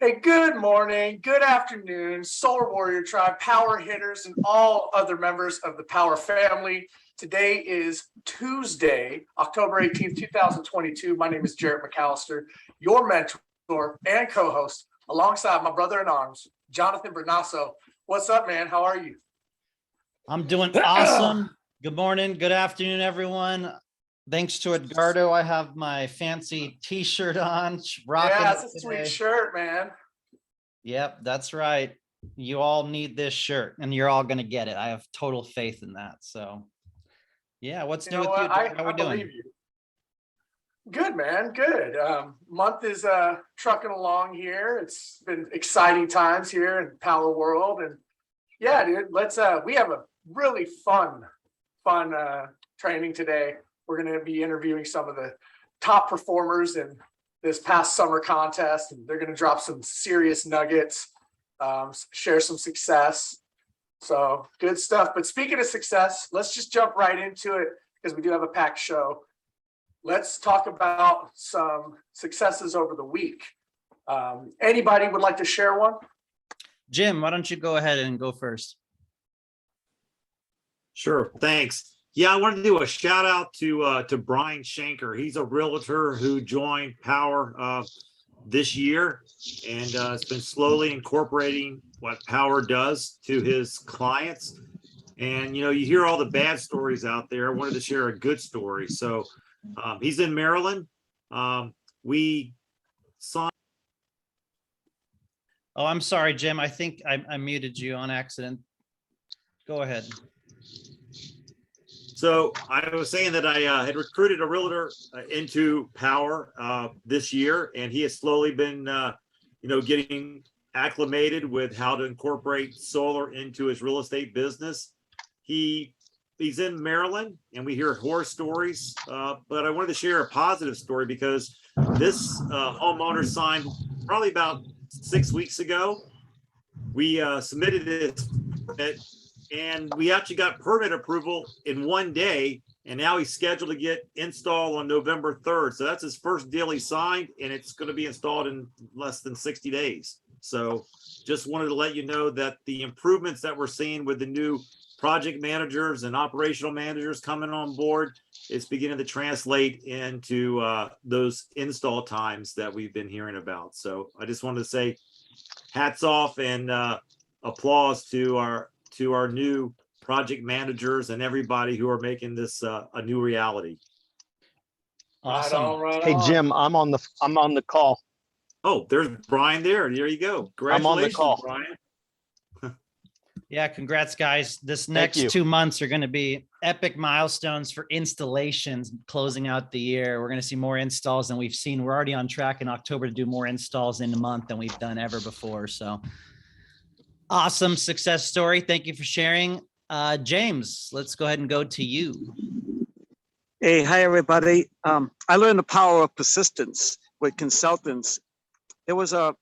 Hey, good morning, good afternoon, Solar Warrior Tribe, Power Hitters, and all other members of the Power family. Today is Tuesday, October 18th, 2022. My name is Jarrett McAllister, your mentor and co-host, alongside my brother in arms, Jonathan Brunasso. What's up, man? How are you? I'm doing awesome. Good morning, good afternoon, everyone. Thanks to Edgardo, I have my fancy t-shirt on. Yeah, it's a sweet shirt, man. Yep, that's right. You all need this shirt and you're all going to get it. I have total faith in that. So yeah, what's new with you? How we doing? You. Good, man. Good. Month is trucking along here. It's been exciting times here in Power World. And yeah, dude, we have a really fun training today. We're going to be interviewing some of the top performers in this past summer contest, and they're going to drop some serious nuggets, share some success. So good stuff. But speaking of success, let's just jump right into it because we do have a packed show. Let's talk about some successes over the week. Anybody would like to share one? Jim, why don't you go ahead and go first? Sure, thanks. Yeah, I wanted to do a shout out to Brian Shanker. He's a realtor who joined Power this year and has been slowly incorporating what Power does to his clients. And you hear all the bad stories out there. I wanted to share a good story. So he's in Maryland. We signed. Oh, I'm sorry, Jim. I think I muted you on accident. Go ahead. So I was saying that I had recruited a realtor into Power this year, and he has slowly been, getting acclimated with how to incorporate solar into his real estate business. He's in Maryland, and we hear horror stories, but I wanted to share a positive story because this homeowner signed probably about 6 weeks ago. We submitted this permit. And we actually got permit approval in one day, and now he's scheduled to get installed on November 3rd. So that's his first deal he signed, and it's going to be installed in less than 60 days. So just wanted to let you know that the improvements that we're seeing with the new project managers and operational managers coming on board, it's beginning to translate into those install times that we've been hearing about. So I just wanted to say hats off and applause to our new project managers and everybody who are making this a new reality. Awesome. Right on. Hey Jim, I'm on the call. Oh, there's Brian there. There you go. Congratulations, I'm on the call. Brian. Yeah, congrats, guys. This next 2 months are going to be epic milestones for installations closing out the year. We're going to see more installs than we've seen. We're already on track in October to do more installs in a month than we've done ever before. So awesome success story. Thank you for sharing. James, let's go ahead and go to you. Hey, hi, everybody. I learned the power of persistence with consultants. There was a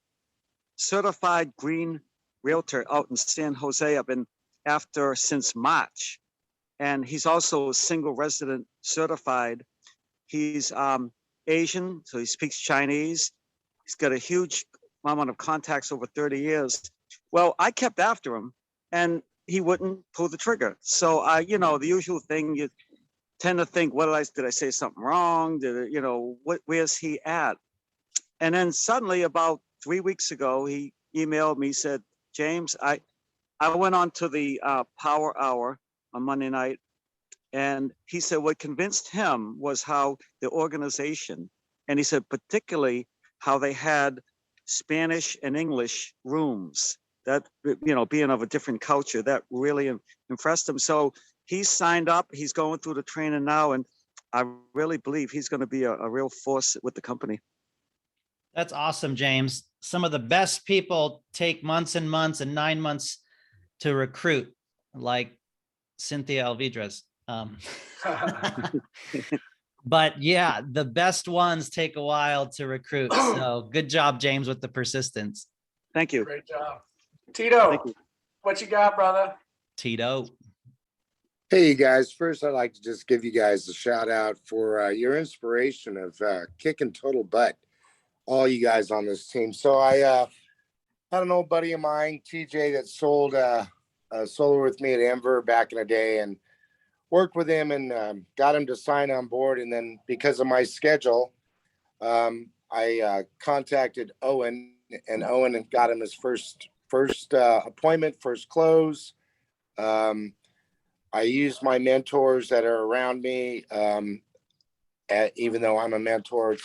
certified green realtor out in San Jose. I've been after since March. And he's also single resident certified. He's Asian, so he speaks Chinese. He's got a huge amount of contacts over 30 years. Well, I kept after him and he wouldn't pull the trigger. So the usual thing, you tend to think, did I say something wrong? Where's he at? And then suddenly about 3 weeks ago, he emailed me, said, James, I went on to the Power Hour on Monday night. And he said, what convinced him was how the organization, and he said, particularly how they had Spanish and English rooms. That, being of a different culture, that really impressed him. So he's signed up, he's going through the training now, and I really believe he's going to be a real force with the company. That's awesome, James. Some of the best people take months and months and 9 months to recruit, like Cynthia Alvidrez. But yeah, the best ones take a while to recruit. So good job, James, with the persistence. Thank you. Great job. Tito, what you got, brother? Tito. Hey, you guys. First, I'd like to just give you guys a shout out for your inspiration of kicking total butt, all you guys on this team. So I had an old buddy of mine, TJ, that sold solar with me at Denver back in the day, and worked with him and got him to sign on board. And then because of my schedule, I contacted Owen, and Owen got him his first appointment, first close. I use my mentors that are around me, even though I'm a mentor,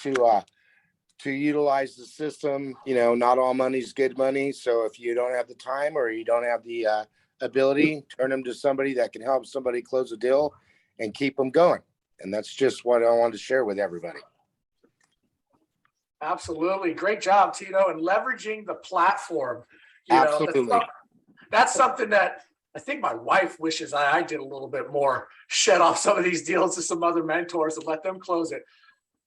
to utilize the system. You know, not all money's good money. So if you don't have the time or you don't have the ability, turn them to somebody that can help somebody close a deal and keep them going. And that's just what I wanted to share with everybody. Absolutely. Great job, Tito, and leveraging the platform. Absolutely. That's something that I think my wife wishes I did a little bit more, shed off some of these deals to some other mentors and let them close it.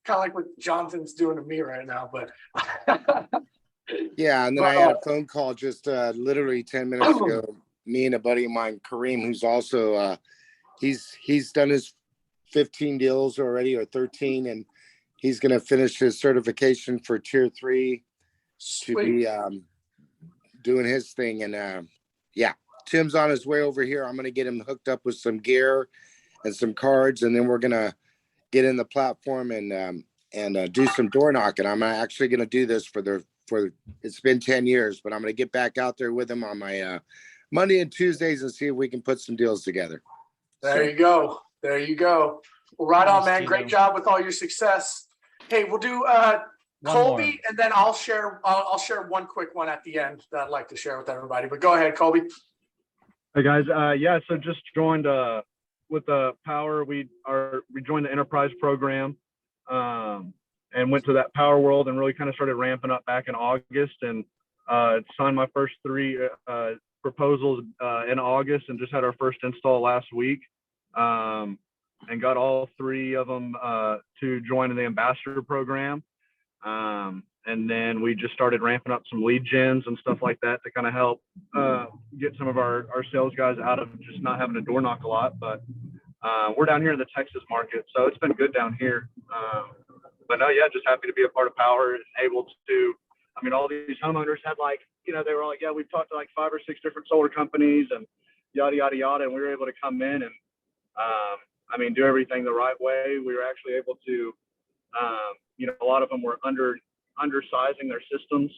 Kind of like what Jonathan's doing to me right now, but yeah. And then I had a phone call just literally 10 minutes ago. Me and a buddy of mine, Kareem, who's also he's done his 15 deals already, or 13, and he's going to finish his certification for tier 3 to be doing his thing. And yeah, Tim's on his way over here. I'm going to get him hooked up with some gear and some cards, and then we're going to get in the platform and do some door knocking. I'm actually going to do this for it's been 10 years, but I'm going to get back out there with him on my Monday and Tuesdays and see if we can put some deals together. There you go. There you go. Well, right on, Nice, man. Tito. Great job with all your success. Hey, we'll do One Colby, more. and then I'll share one quick one at the end that I'd like to share with everybody. But go ahead, Colby. Hey guys, so just joined with the Powur. We joined the enterprise program and went to that Powur World and really kind of started ramping up back in August, and signed my first 3 proposals in August, and just had our first install last week, and got all 3 of them to join in the ambassador program. And then we just started ramping up some lead gens and stuff like that to kind of help get some of our sales guys out of just not having to door knock a lot. But we're down here in the Texas market, so it's been good down here. But no, yeah, just happy to be a part of Powur and able to, I mean, all these homeowners had they were like, yeah, we've talked to 5 or 6 different solar companies and yada, yada, yada. And we were able to come in and, do everything the right way. We were actually able to, a lot of them were undersizing their systems.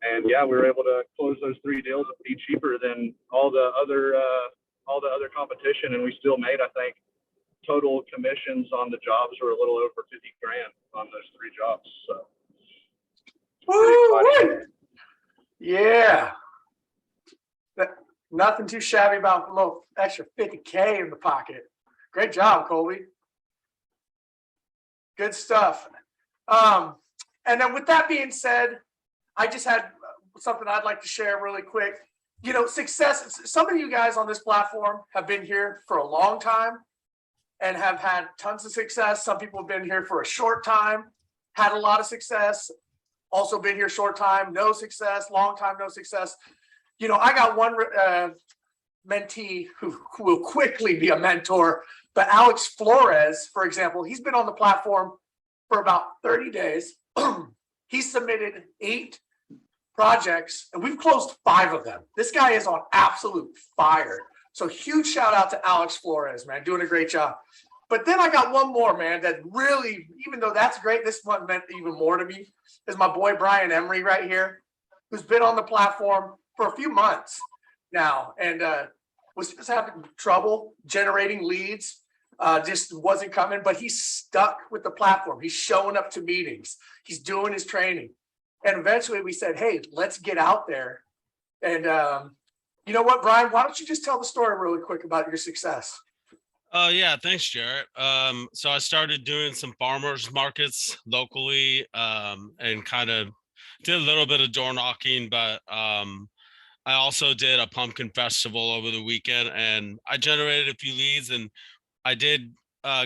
And yeah, we were able to close those 3 deals and be cheaper than all the other competition. And we still made, I think, total commissions on the jobs were a little over 50 grand on those 3 jobs. So Woo! Yeah. Nothing too shabby about a little extra 50K in the pocket. Great job, Colby. Good stuff. And then with that being said, I just had something I'd like to share really quick. Success. Some of you guys on this platform have been here for a long time and have had tons of success. Some people have been here for a short time, had a lot of success, also been here short time, no success, long time, no success. I got one mentee who will quickly be a mentor, but Alex Flores, for example, he's been on the platform for about 30 days. He submitted 8 projects and we've closed 5 of them. This guy is on absolute fire. So huge shout out to Alex Flores, man, doing a great job. But then I got one more, man, that really, even though that's great, this one meant even more to me, is my boy Brian Emery right here, who's been on the platform for a few months now and was just having trouble generating leads, just wasn't coming, but he's stuck with the platform. He's showing up to meetings. He's doing his training. And eventually we said, hey, let's get out there. And you know what, Brian, why don't you just tell the story really quick about your success? Yeah, thanks, Jarrett. So I started doing some farmers markets locally and kind of did a little bit of door knocking, but I also did a pumpkin festival over the weekend and I generated a few leads, and I did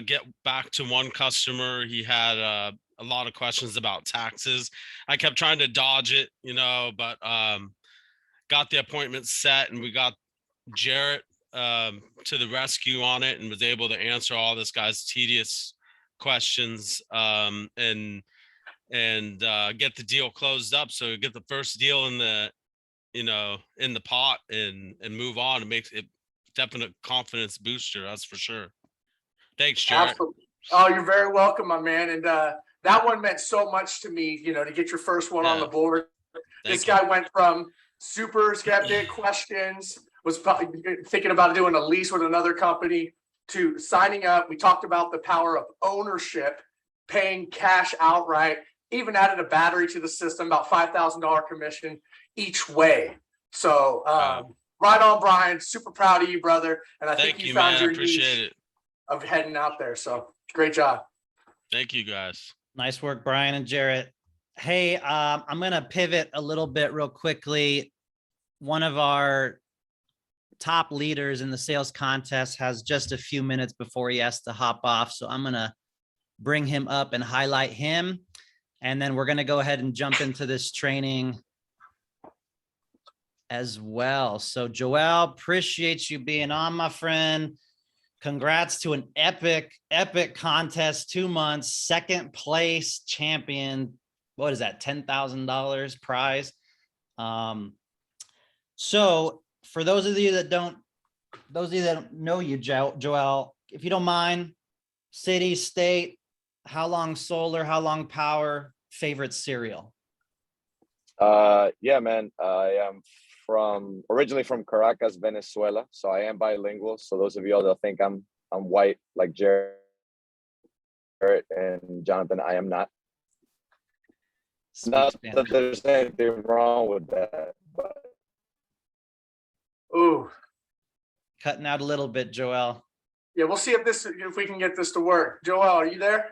get back to one customer. He had a lot of questions about taxes. I kept trying to dodge it, but got the appointment set, and we got Jarrett to the rescue on it and was able to answer all this guy's tedious questions. And and get the deal closed up. So get the first deal in the, in the pot and move on. It makes it definite confidence booster. That's for sure. Thanks, Jarrett. Absolutely. Oh, you're very welcome, my man. And that one meant so much to me, to get your first one on the board. This guy went from super skeptic questions, was probably thinking about doing a lease with another company, to signing up. We talked about the power of ownership, paying cash outright, even added a battery to the system, about $5,000 commission each way. So right on, Brian. Super proud of you, brother. And I think you found your niche of heading out there. So great job. Thank you, guys. Nice work, Brian and Jarrett. Hey, I'm going to pivot a little bit real quickly. One of our top leaders in the sales contest has just a few minutes before he has to hop off. So I'm going to bring him up and highlight him. And then we're going to go ahead and jump into this training as well. So Joel, appreciate you being on, my friend. Congrats to an epic contest, 2 months, second place champion. What is that? $10,000 prize. So for those of you that don't know you, Joel, if you don't mind, city, state, how long solar, how long power, favorite cereal? Yeah, man. I am originally from Caracas, Venezuela. So I am bilingual. So those of you that think I'm white like Jarrett and Jonathan, I am not. Not that there's anything wrong with that, but ooh, cutting out a little bit, Joel. Yeah, we'll see if we can get this to work. Joel, are you there?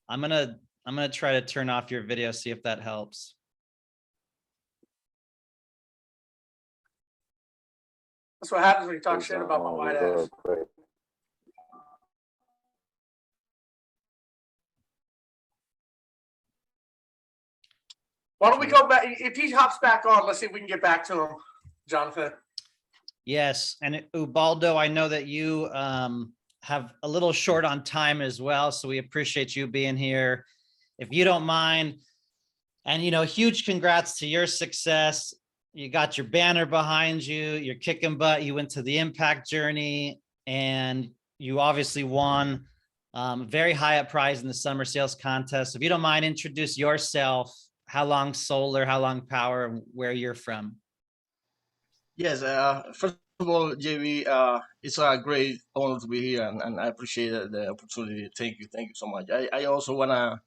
I'm gonna try to turn off your video, see if that helps. That's what happens when you talk shit about my white ass. Why don't we go back? If he hops back on, let's see if we can get back to him, Jonathan. Yes, and Ubaldo, I know that you have a little short on time as well, so we appreciate you being here. If you don't mind, and huge congrats to your success. You got your banner behind you, you're kicking butt, you went to the impact journey, and you obviously won very high up prize in the summer sales contest. If you don't mind, introduce yourself, how long solar, how long power, and where you're from. Yes, first of all, JB, it's a great honor to be here, and I appreciate the opportunity. Thank you so much. I also want to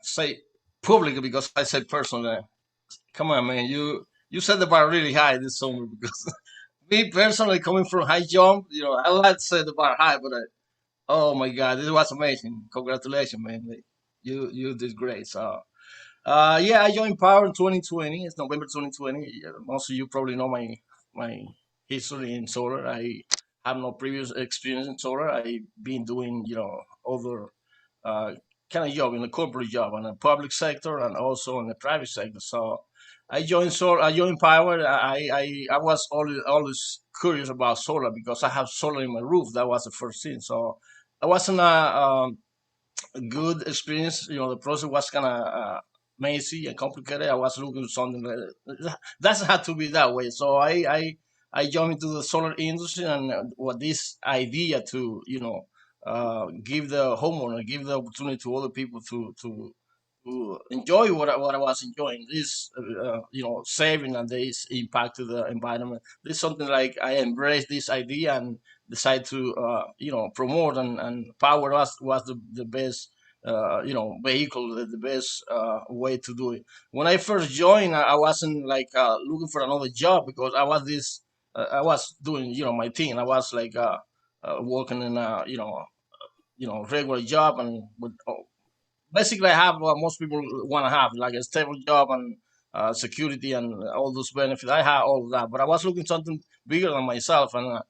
say publicly, because I said personally, come on, man, you set the bar really high this summer, because me personally, coming from high jump, I like to set the bar high, but oh my God, this was amazing. Congratulations, man. You did great. So yeah, I joined Power in 2020. It's November 2020. Most of you probably know my history in solar. I have no previous experience in solar. I've been doing other kind of job, in the corporate job, in the public sector and also in the private sector. So I joined solar. I joined Power. I was always curious about solar because I have solar in my roof. That was the first thing. So I wasn't a good experience. The process was kind of messy and complicated. I was looking for something that doesn't have to be that way. So I jumped into the solar industry, and what this idea to give the homeowner, give the opportunity to other people to enjoy what I was enjoying. This saving and this impact to the environment. This is something like I embraced this idea and decided to promote, and Power was the best vehicle, the best way to do it. When I first joined, I wasn't like looking for another job, because I was doing my thing. I was like working in a regular job, and with basically I have what most people want to have, like a stable job and security and all those benefits. I have all of that, but I was looking something bigger than myself, and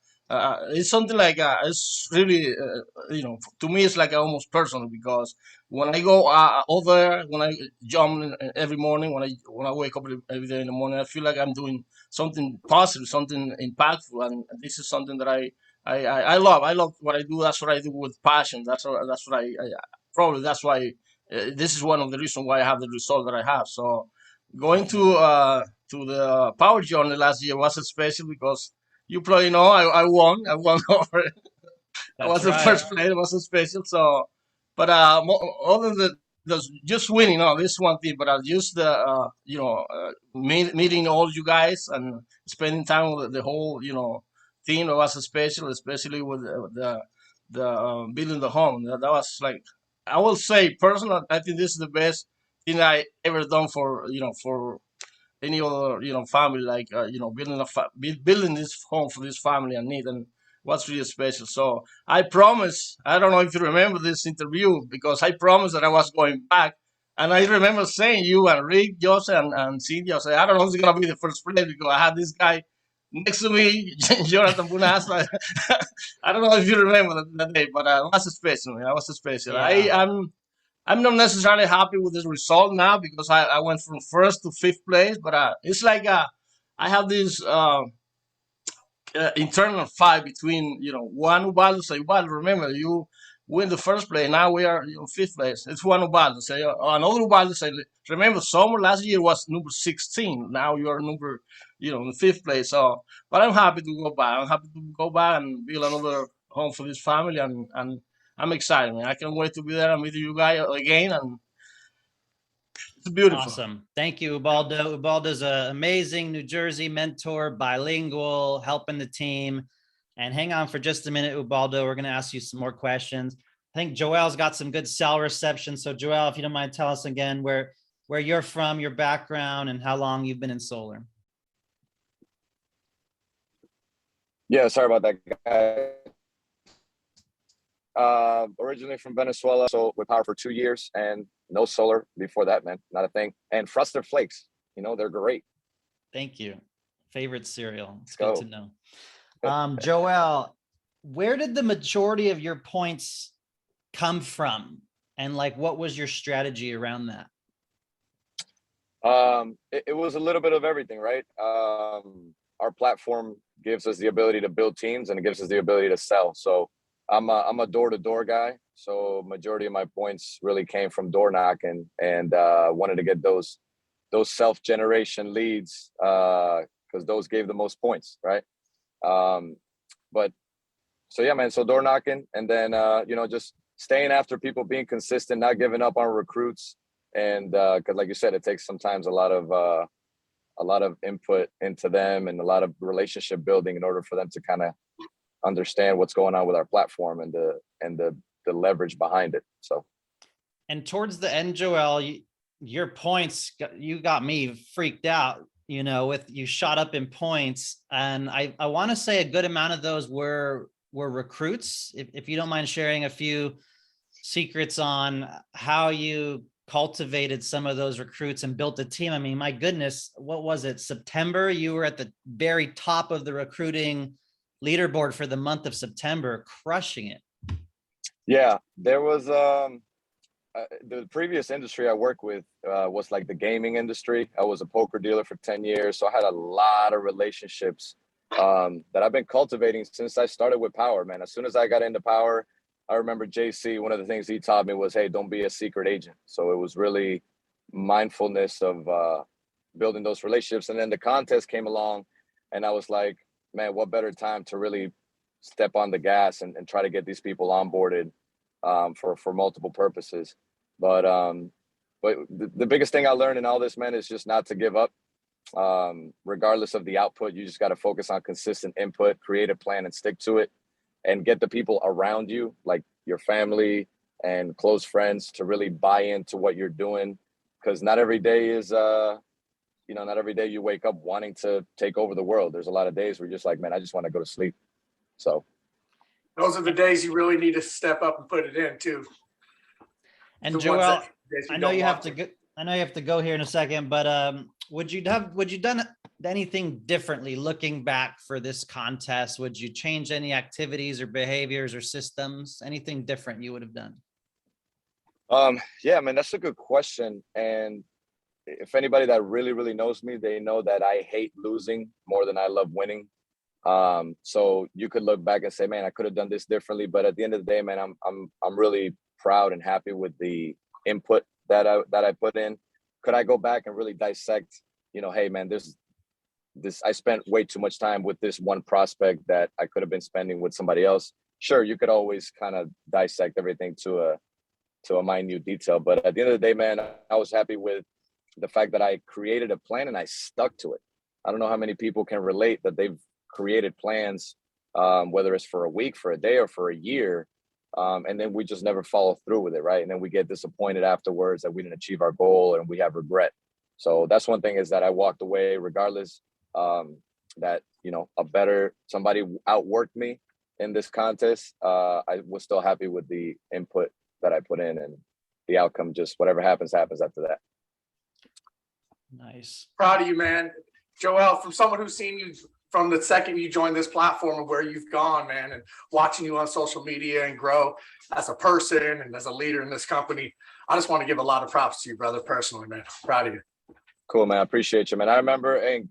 it's something like it's really to me it's like almost personal, because when I go over there, when I jump in every morning, when I wake up every day in the morning, I feel like I'm doing something positive, something impactful, and this is something that I I love what I do. That's what I do with passion. That's what I probably that's why this is one of the reasons why I have the result that I have. So going to the Power Journey last year was special because you probably know I won. I won over. I That's was the right. first player. It was special. So, but other than just winning, no, this one thing. But just the meeting all you guys and spending time with the whole team was special, especially with the building the home. That was like I will say personally, I think this is the best thing I ever done for for any other family like building building this home for this family and need and what's really special. So I promise, I don't know if you remember this interview because I promised that I was going back, and I remember saying you and Rick, Jose, and Cynthia, say I don't know who's gonna be the first player because I had this guy next to me, Jonathan Brunasso. I don't know if you remember that day, but it was special. Man. It was special. Yeah. I'm not necessarily happy with this result now because I went from first to fifth place, but it's like I have this internal fight between one Ubaldo say, "Well, remember you win the first place. Now we are fifth place." It's one Ubaldo say, another Ubaldo say, "Remember, summer last year was number 16. Now you are number in the fifth place." So, but I'm happy to go back. I'm happy to go back and build another home for this family, and I'm excited, man. I can't wait to be there and meet you guys again, and it's beautiful. Awesome. Thank you, Ubaldo. Ubaldo's an amazing New Jersey mentor, bilingual, helping the team. And hang on for just a minute, Ubaldo. We're going to ask you some more questions. I think Joel's got some good cell reception. So Joel, if you don't mind, tell us again where you're from, your background, and how long you've been in solar. Yeah, sorry about that, guys. Originally from Venezuela, so with Power for 2 years and no solar before that, man, not a thing. And Frosted Flakes, they're great. Thank you. Favorite cereal. It's Let's good to know. Joel, where did the majority of your points come from? And what was your strategy around that? It was a little bit of everything, right? Our platform gives us the ability to build teams and it gives us the ability to sell. So I'm a door-to-door guy. So majority of my points really came from door knocking and wanted to get those self-generation leads because those gave the most points, right? But so yeah, man. So door knocking and then just staying after people, being consistent, not giving up on recruits, and because like you said, it takes sometimes a lot of input into them and a lot of relationship building in order for them to kind of understand what's going on with our platform and the leverage behind it. So, and towards the end, Joel, your points, you got me freaked out, with you shot up in points. And I want to say a good amount of those were recruits. If you don't mind sharing a few secrets on how you cultivated some of those recruits and built a team. I mean, my goodness, what was it? September, you were at the very top of the recruiting leaderboard for the month of September, crushing it. Yeah, there was the previous industry I worked with was like the gaming industry. I was a poker dealer for 10 years. So I had a lot of relationships that I've been cultivating since I started with Power, man. As soon as I got into Power, I remember JC, one of the things he taught me was, hey, don't be a secret agent. So it was really mindfulness of building those relationships. And then the contest came along and I was like, man, what better time to really step on the gas and try to get these people onboarded for multiple purposes. But the biggest thing I learned in all this, man, is just not to give up. Regardless of the output, you just got to focus on consistent input, create a plan and stick to it, and get the people around you, like your family and close friends, to really buy into what you're doing. Because not every day is, not every day you wake up wanting to take over the world. There's a lot of days where you're just like, man, I just want to go to sleep. So those are the days you really need to step up and put it in too. And Joel, I know you have to go. I know you have to go here in a second, but would you done anything differently looking back for this contest? Would you change any activities or behaviors or systems? Anything different you would have done? Yeah, man, that's a good question. And if anybody that really, really knows me, they know that I hate losing more than I love winning. So you could look back and say, man, I could have done this differently. But at the end of the day, man, I'm really proud and happy with the input that I put in. Could I go back and really dissect, hey man, this I spent way too much time with this one prospect that I could have been spending with somebody else. Sure, you could always kind of dissect everything to a minute detail. But at the end of the day, man, I was happy with the fact that I created a plan and I stuck to it. I don't know how many people can relate that they've created plans, whether it's for a week, for a day, or for a year. And then we just never follow through with it, right? And then we get disappointed afterwards that we didn't achieve our goal and we have regret. So that's one thing, is that I walked away regardless, that, somebody outworked me in this contest. I was still happy with the input that I put in, and the outcome, just whatever happens after that. Nice. Proud of you, man. Joel, from someone who's seen you from the second you joined this platform and where you've gone, man, and watching you on social media and grow as a person and as a leader in this company, I just want to give a lot of props to you, brother, personally, man. Proud of you. Cool, man. I appreciate you, man. I remember, and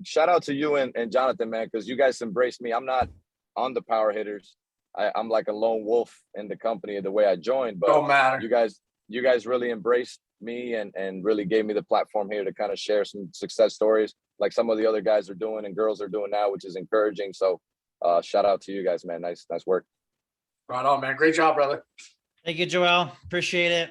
shout out to you and Jonathan, man, because you guys embraced me. I'm not on the power hitters. I'm like a lone wolf in the company the way I joined, but Don't matter. You guys really embraced me and really gave me the platform here to kind of share some success stories like some of the other guys are doing and girls are doing now, which is encouraging. So shout out to you guys, man. Nice work. Right on, man. Great job, brother. Thank you, Joel. Appreciate it.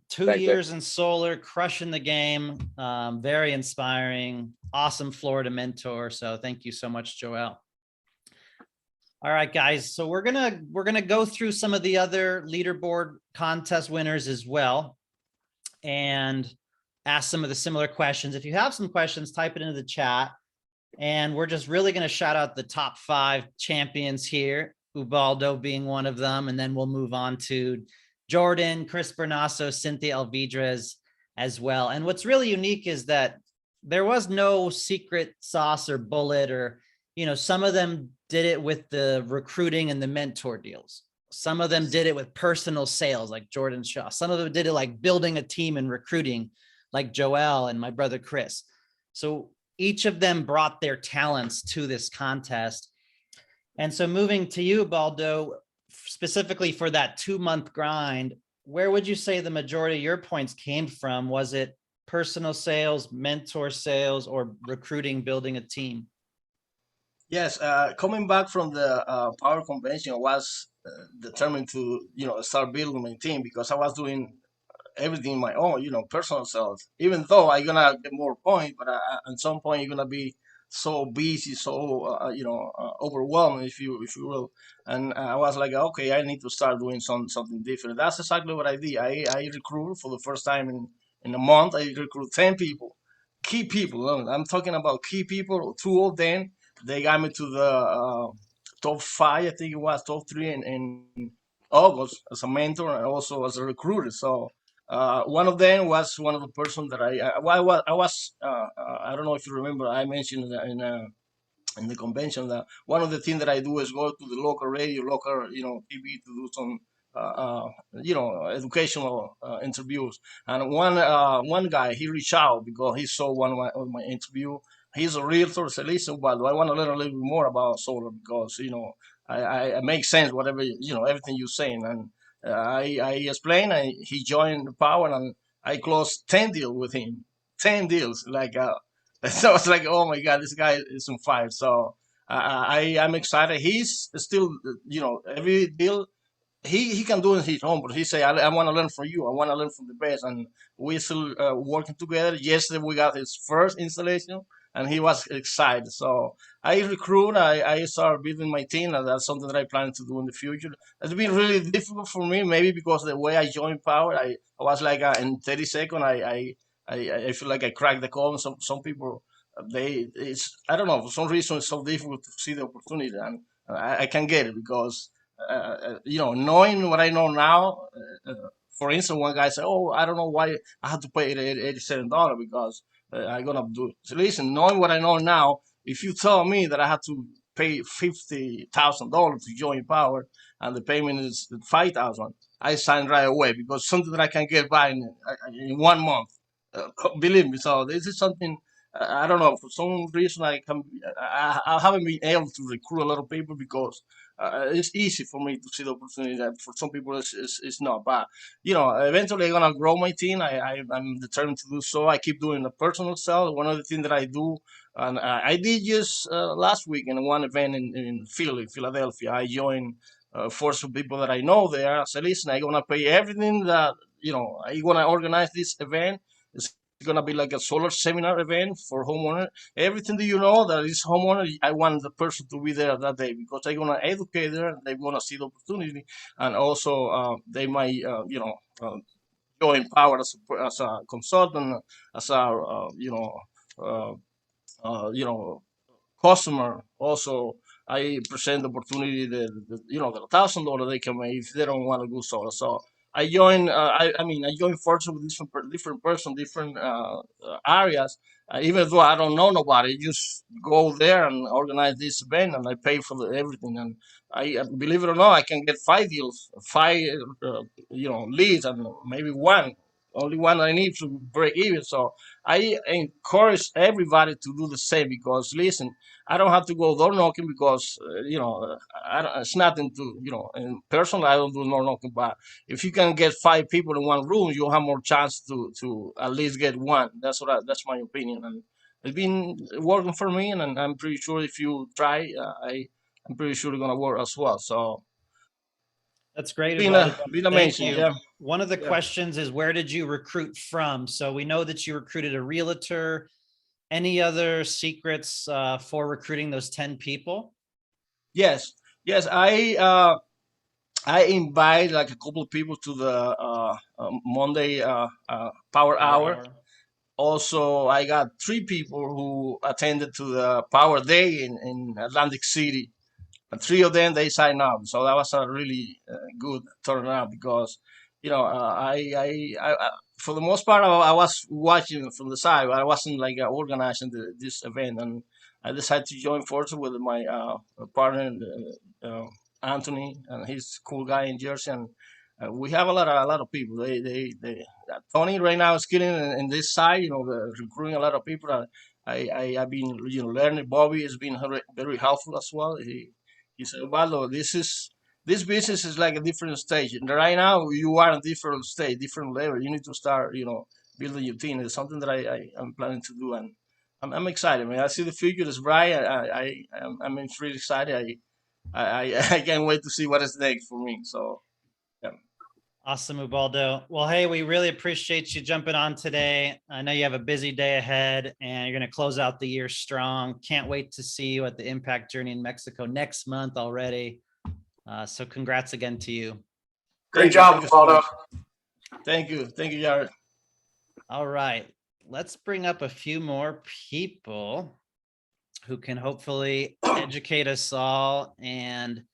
2 Thanks, years in solar, crushing the game. Very inspiring. Awesome Florida mentor. So thank you so much, Joel. All right, guys. So we're gonna go through some of the other leaderboard contest winners as well, and ask some of the similar questions. If you have some questions, type it into the chat. And we're just really going to shout out the top 5 champions here, Ubaldo being one of them. And then we'll move on to Jordan, Chris Brunasso, Cynthia Alvidrez as well. And what's really unique is that there was no secret sauce or bullet, or, some of them did it with the recruiting and the mentor deals. Some of them did it with personal sales like Jordan Shaw. Some of them did it like building a team and recruiting like Joel and my brother Chris. So each of them brought their talents to this contest. And so moving to you, Baldo, specifically for that 2-month grind, where would you say the majority of your points came from? Was it personal sales, mentor sales, or recruiting, building a team? Yes, coming back from the Power Convention, I was determined to, start building my team, because I was doing everything my own, personal sales. Even though I'm gonna get more points, but at some point you're gonna be so busy, so overwhelmed, if you will. And I was like, okay, I need to start doing something different. That's exactly what I did. I recruited for the first time in a month. I recruited 10 people, key people. I'm talking about key people. 2 of them, they got me to the top 5, I think it was top 3 in August as a mentor and also as a recruiter. So one of them was one of the person that I don't know if you remember, I mentioned in the convention that one of the things that I do is go to the local radio, local TV to do some educational interviews. And one guy, he reached out because he saw one of my interview. He's a realtor. Said, listen, but I want to learn a little bit more about solar, because I make sense whatever everything you're saying. And I explained. He joined the Power, and I closed 10 deals with him. 10 deals, like so I was like, oh my god, this guy is on fire. So I'm excited. He's still every deal he can do it his own, but he say, I want to learn from you. I want to learn from the best, and we're still working together. Yesterday we got his first installation, and he was excited. So I recruit. I start building my team, and that's something that I plan to do in the future. It's been really difficult for me, maybe because the way I joined Power, I was like in 30 seconds, I feel like I cracked the code. Some people I don't know, for some reason it's so difficult to see the opportunity, and I can get it because. Knowing what I know now, for instance, one guy said, "Oh, I don't know why I have to pay $87 because I'm gonna do it." So listen, knowing what I know now, if you tell me that I have to pay $50,000 to join Power and the payment is $5,000, I sign right away because something that I can get by in 1 month. Believe me. So this is something I don't know, for some reason I haven't been able to recruit a lot of people because it's easy for me to see the opportunity. That for some people it's not. But eventually I'm gonna grow my team. I'm determined to do so. I keep doing the personal sell. One of the things that I do, and I did just last week in one event in Philadelphia. I joined force of people that I know there. I said, listen, I'm gonna pay everything that I'm gonna organize this event. It's gonna be like a solar seminar event for homeowner. Everything that that is homeowner, I want the person to be there that day because they're gonna educate there. They're gonna see the opportunity, and also they might join Power as a consultant, as a uh, customer. Also, I present the opportunity the $1,000 they can make if they don't want to do so. So I join. I join forces with different person, different areas. Even though I don't know nobody, just go there and organize this event, and I pay for everything. And I believe it or not, I can get 5 deals, five leads, and maybe only one I need to break even. So I encourage everybody to do the same because listen, I don't have to go door knocking because it's nothing to And personally, I don't do door knocking, but if you can get 5 people in one room, you have more chance to at least get one. That's my opinion, and it's been working for me, and I'm pretty sure if you try, I'm pretty sure it's gonna work as well. So That's great, been Ubaldo. been Thank amazing, you. yeah. One of the Yeah. questions is, where did you recruit from? So we know that you recruited a realtor. Any other secrets for recruiting those 10 people? Yes, yes. I invite like a couple of people to the Monday Power Hour. Also, I got 3 people who attended to the Power Day in Atlantic City. And 3 of them they signed up, so that was a really good turnout because for the most part I was watching from the side. I wasn't like organizing this event, and I decided to join forces with my partner Anthony, and he's a cool guy in Jersey, and we have a lot of people. Tony right now is killing in this side, recruiting a lot of people. I've been learning. Bobby has been very helpful as well. He said, Waldo, this business is like a different stage. And right now you are in a different stage, different level. You need to start, building your team. It's something that I'm planning to do, and I'm excited, man. I see the future is bright. I'm really excited. I can't wait to see what is next for me. So yeah. Awesome, Ubaldo. Well, hey, we really appreciate you jumping on today. I know you have a busy day ahead and you're going to close out the year strong. Can't wait to see you at the Impact Journey in Mexico next month already. So congrats again to you. Great job, Ubaldo. Thank you. Thank you, Jarrett. All right. Let's bring up a few more people who can hopefully educate us all and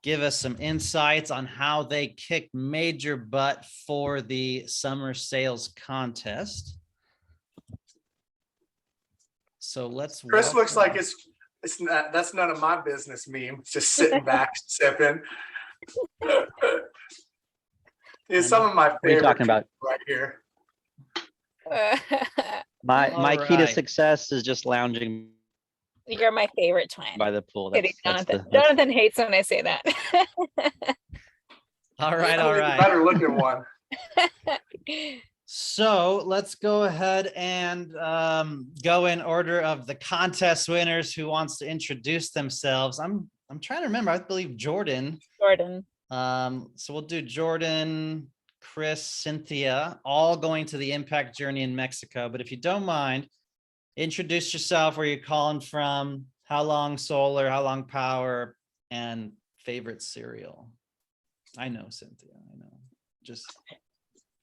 give us some insights on how they kicked major butt for the summer sales contest. So let's. Chris looks like that's none of my business meme. It's just sitting back, sipping. It's some of my favorite. What are you talking about? Right here. My key to success is just lounging. You're my favorite twin. By the pool. Jonathan hates when I say that. All right. Better looking one. So let's go ahead and go in order of the contest winners. Who wants to introduce themselves? I'm trying to remember. I believe Jordan. So we'll do Jordan, Chris, Cynthia, all going to the Impact Journey in Mexico. But if you don't mind, introduce yourself, where you're calling from, how long solar, how long power, and favorite cereal. I know, Cynthia, I know. Just.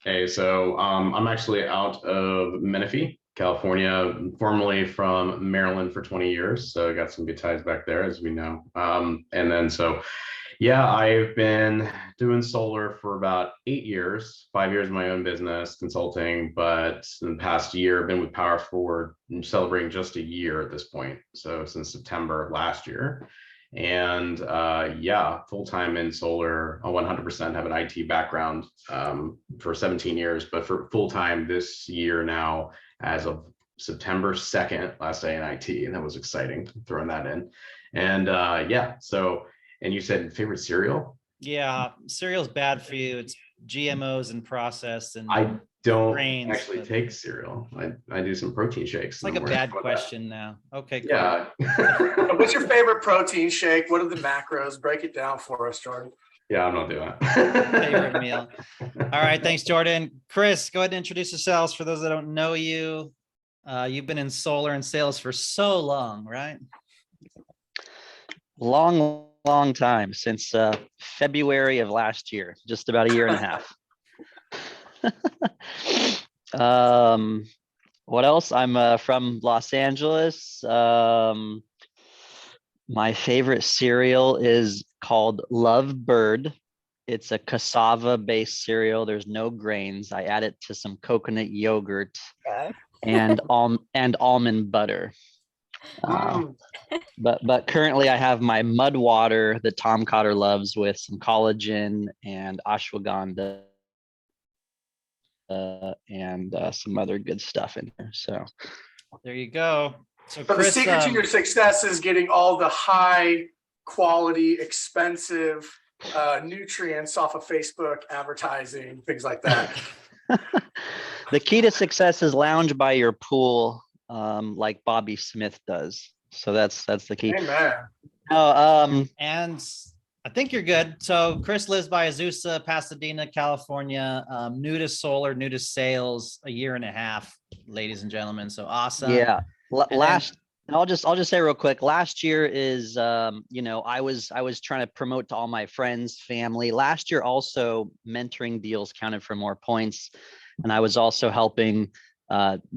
Okay, so I'm actually out of Menifee, California, formerly from Maryland for 20 years. So I got some good ties back there, as we know. Yeah, I've been doing solar for about 8 years, 5 years in my own business consulting, but in the past year, I've been with Powur for celebrating just a year at this point. So since September of last year. And yeah, full-time in solar, I 100% have an IT background for 17 years, but for full-time this year now, as of September 2nd, last day in IT, and that was exciting, throwing that in. And yeah, so, and you said favorite cereal? Yeah, cereal's bad for you. It's GMOs and processed and I don't grains, actually but take cereal. I do some protein shakes. it's like a bad question now. Okay, cool. Yeah. What's your favorite protein shake? What are the macros? Break it down for us, Jordan. Yeah, I'm not doing Favorite that. meal. All right, thanks, Jordan. Chris, go ahead and introduce yourselves for those that don't know you. You've been in solar and sales for so long, right? Long time, since February of last year, just about a year and a half. What else? I'm from Los Angeles. My favorite cereal is called Love Bird. It's a cassava based cereal. There's no grains. I add it to some coconut yogurt and almond butter. But currently I have my mud water that Tom Cotter loves with some collagen and ashwagandha and some other good stuff in there. So there you go. So the Chris, secret to your success is getting all the high quality, expensive nutrients off of Facebook advertising, things like that. The key to success is lounge by your pool, like Bobby Smith does. So that's the key. Amen. And I think you're good. So Chris lives by Azusa, Pasadena, California. New to solar, new to sales, a year and a half, ladies and gentlemen. So awesome. Yeah. I'll just say real quick. Last year is, I was trying to promote to all my friends, family. Last year also mentoring deals counted for more points, and I was also helping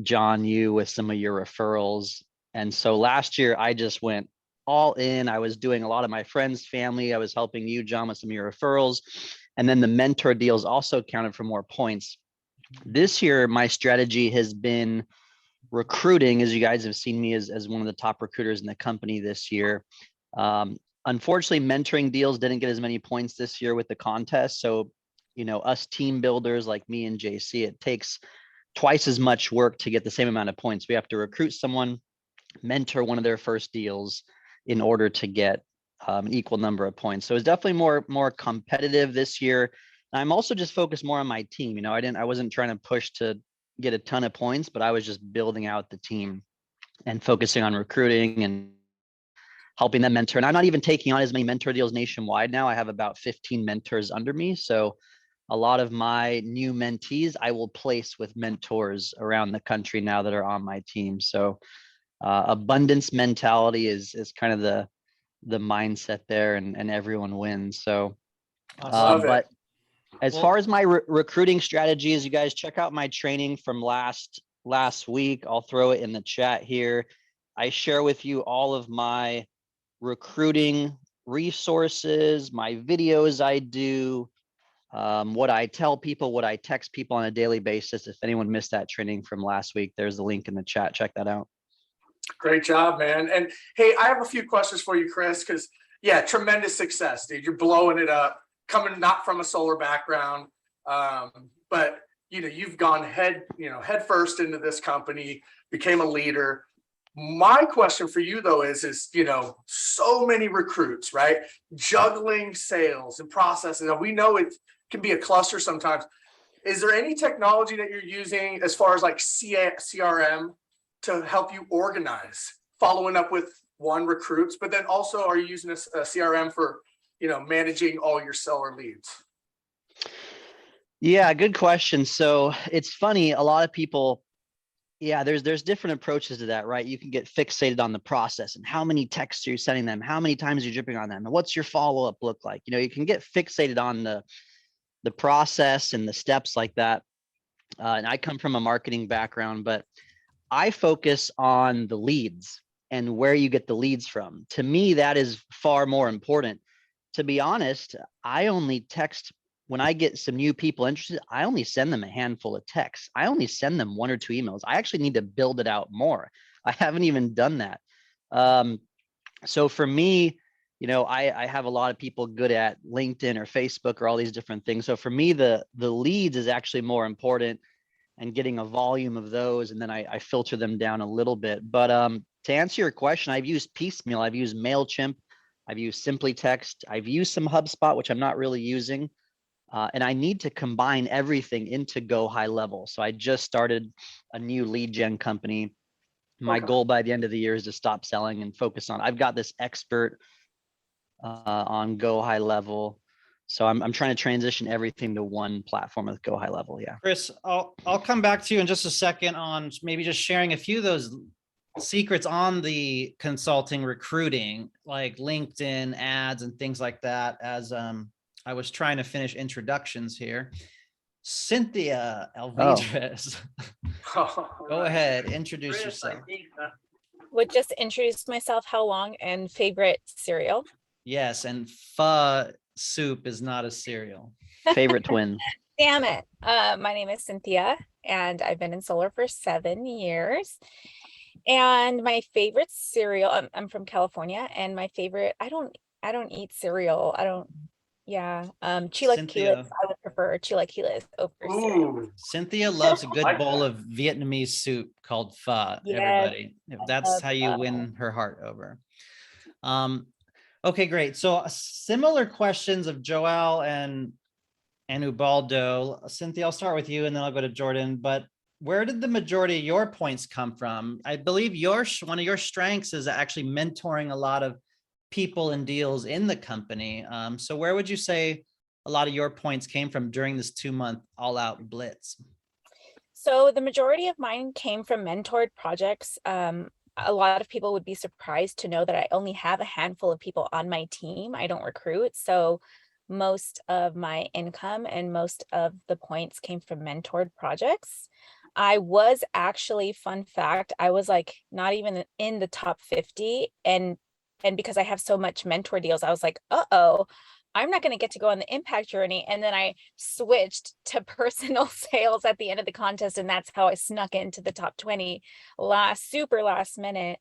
John, you with some of your referrals. And so last year I just went all in. I was doing a lot of my friends, family. I was helping you, John, with some of your referrals. And then the mentor deals also counted for more points. This year, my strategy has been recruiting, as you guys have seen me as one of the top recruiters in the company this year. Unfortunately, mentoring deals didn't get as many points this year with the contest. So, us team builders like me and JC, it takes twice as much work to get the same amount of points. We have to recruit someone, mentor one of their first deals in order to get an equal number of points. So it's definitely more competitive this year. I'm also just focused more on my team. I wasn't trying to push to get a ton of points, but I was just building out the team and focusing on recruiting and helping them mentor. And I'm not even taking on as many mentor deals nationwide now. I have about 15 mentors under me. So a lot of my new mentees I will place with mentors around the country now that are on my team. So abundance mentality is kind of the mindset there, and everyone wins. So but as far as my recruiting strategies, you guys check out my training from last week. I'll throw it in the chat here. I share with you all of my recruiting resources, my videos I do, what I tell people, what I text people on a daily basis. If anyone missed that training from last week, there's the link in the chat. Check that out. Great job, man. And hey, I have a few questions for you, Chris, because tremendous success, dude. You're blowing it up, coming not from a solar background. But you've gone head first into this company, became a leader. My question for you though is so many recruits, right? Juggling sales and processes. And we know it can be a cluster sometimes. Is there any technology that you're using as far as like CRM to help you organize, following up with recruits, but then also are you using a CRM for, managing all your seller leads? Yeah, good question. So it's funny, a lot of people, there's different approaches to that, right? You can get fixated on the process and how many texts are you sending them, how many times you're dripping on them, and what's your follow-up look like? You can get fixated on the process and the steps like that. And I come from a marketing background, but I focus on the leads and where you get the leads from. To me, that is far more important. To be honest, I only text when I get some new people interested. I only send them a handful of texts. I only send them 1 or 2 emails. I actually need to build it out more. I haven't even done that. So for me, I have a lot of people good at LinkedIn or Facebook or all these different things. So for me, the leads is actually more important. and getting a volume of those, and then I filter them down a little bit. But to answer your question, I've used Piecemeal, I've used MailChimp, I've used Simply Text, I've used some HubSpot, which I'm not really using. And I need to combine everything into Go High Level. So I just started a new lead gen company. My goal by the end of the year is to stop selling and focus on, I've got this expert on Go High Level. So I'm trying to transition everything to one platform with Go High Level. Yeah. Chris, I'll come back to you in just a second on maybe just sharing a few of those secrets on the consulting recruiting, like LinkedIn ads and things like that, as I was trying to finish introductions here. Cynthia Alvidrez, go ahead, introduce yourself. Would just introduce myself, how long, and favorite cereal. Yes, and pho soup is not a cereal. Favorite twin. Damn it. My name is Cynthia, and I've been in solar for 7 years. And my favorite cereal, I'm from California, and my favorite, I don't eat cereal. Chilaquiles. I would prefer chilaquiles over cereal. Cynthia loves a good bowl of Vietnamese soup called pho. Yes, everybody, if that's how you win her heart over. Okay, great. So similar questions of Joel and Ubaldo. Cynthia, I'll start with you, and then I'll go to Jordan. But where did the majority of your points come from? I believe one of your strengths is actually mentoring a lot of people and deals in the company. So where would you say a lot of your points came from during this 2-month all-out blitz? So the majority of mine came from mentored projects. A lot of people would be surprised to know that I only have a handful of people on my team. I don't recruit. So most of my income and most of the points came from mentored projects. I was actually, fun fact, I was like not even in the top 50. And because I have so much mentor deals, I was like, uh-oh, I'm not going to get to go on the impact journey. And then I switched to personal sales at the end of the contest. And that's how I snuck into the top 20 super last minute.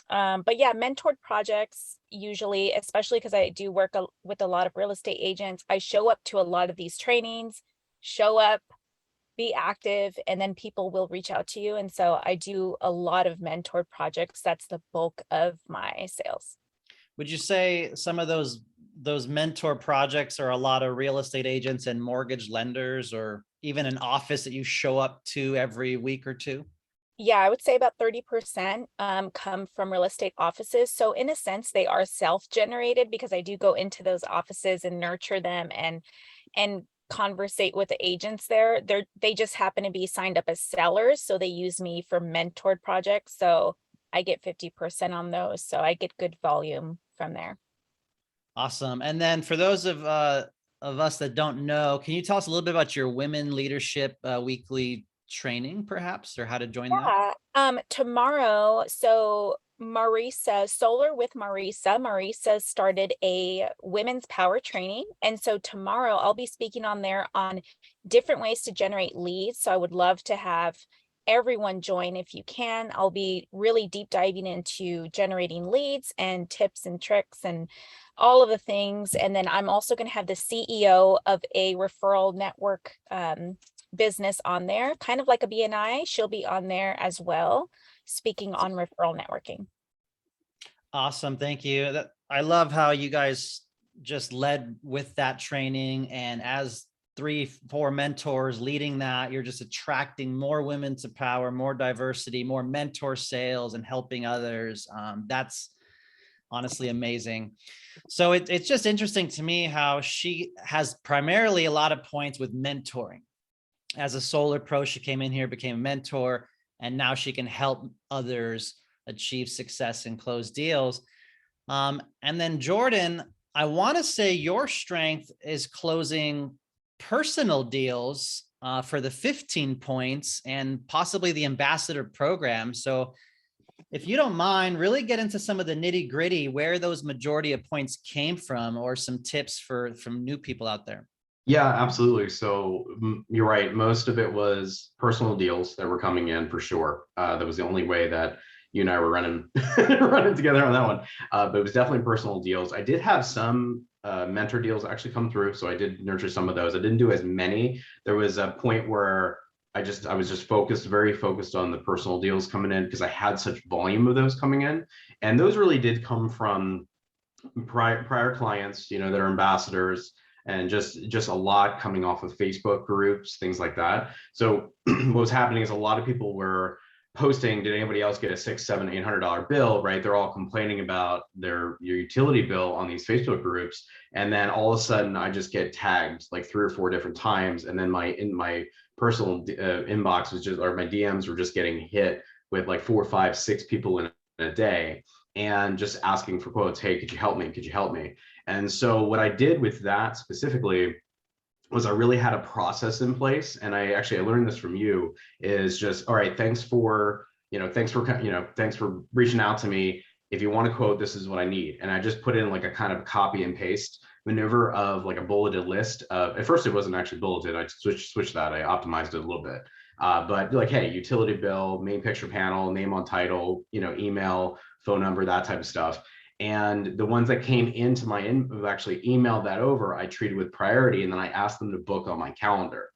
But yeah, mentored projects usually, especially because I do work with a lot of real estate agents. I show up to a lot of these trainings, be active, and then people will reach out to you. And so I do a lot of mentored projects. That's the bulk of my sales. Would you say some of those mentor projects are a lot of real estate agents and mortgage lenders, or even an office that you show up to every week or two? Yeah, I would say about 30% come from real estate offices. So in a sense, they are self-generated because I do go into those offices and nurture them and conversate with the agents there. They just happen to be signed up as sellers. So they use me for mentored projects. So I get 50% on those. So I get good volume from there. Awesome. And then for those of us that don't know, can you tell us a little bit about your Women Leadership weekly training, perhaps, or how to join that? Tomorrow, so Marisa, Solar with Marisa started a women's power training. And so tomorrow I'll be speaking on there on different ways to generate leads. So I would love to have everyone join if you can. I'll be really deep diving into generating leads and tips and tricks and all of the things. And then I'm also going to have the CEO of a referral network business on there, kind of like a BNI. She'll be on there as well, speaking on referral networking. Awesome. Thank you. I love how you guys just led with that training. And as 3-4 mentors leading that, you're just attracting more women to power, more diversity, more mentor sales, and helping others. That's honestly amazing. So it's just interesting to me how she has primarily a lot of points with mentoring. As a solar pro, she came in here, became a mentor, and now she can help others achieve success and close deals. And then Jordan, I want to say your strength is closing personal deals for the 15 points and possibly the ambassador program. So if you don't mind, really get into some of the nitty gritty, where those majority of points came from, or some tips from new people out there. Yeah, absolutely. So you're right. Most of it was personal deals that were coming in for sure. That was the only way that you and I were running together on that one. But it was definitely personal deals. I did have some mentor deals actually come through. So I did nurture some of those. I didn't do as many. There was a point where I was just very focused on the personal deals coming in because I had such volume of those coming in. And those really did come from prior clients, that are ambassadors, and just a lot coming off of Facebook groups, things like that. So what was happening is a lot of people were posting, did anybody else get a $600, $700, $800 bill, right? They're all complaining about your utility bill on these Facebook groups. And then all of a sudden I just get tagged like 3 or 4 different times. And then my personal inbox was just, or my DMs were just getting hit with like 4, 5, 6 people in a day, and just asking for quotes. Hey, could you help me? Could you help me? And so what I did with that specifically was I really had a process in place. And I learned this from you, is just, all right, thanks for reaching out to me. If you want to quote, this is what I need. And I just put in like a kind of copy and paste maneuver of like a bulleted list. At first it wasn't actually bulleted. I switched that. I optimized it a little bit. But like, hey, utility bill, main picture panel, name on title, email, phone number, that type of stuff. And the ones that came into my actually emailed that over, I treated with priority, and then I asked them to book on my calendar.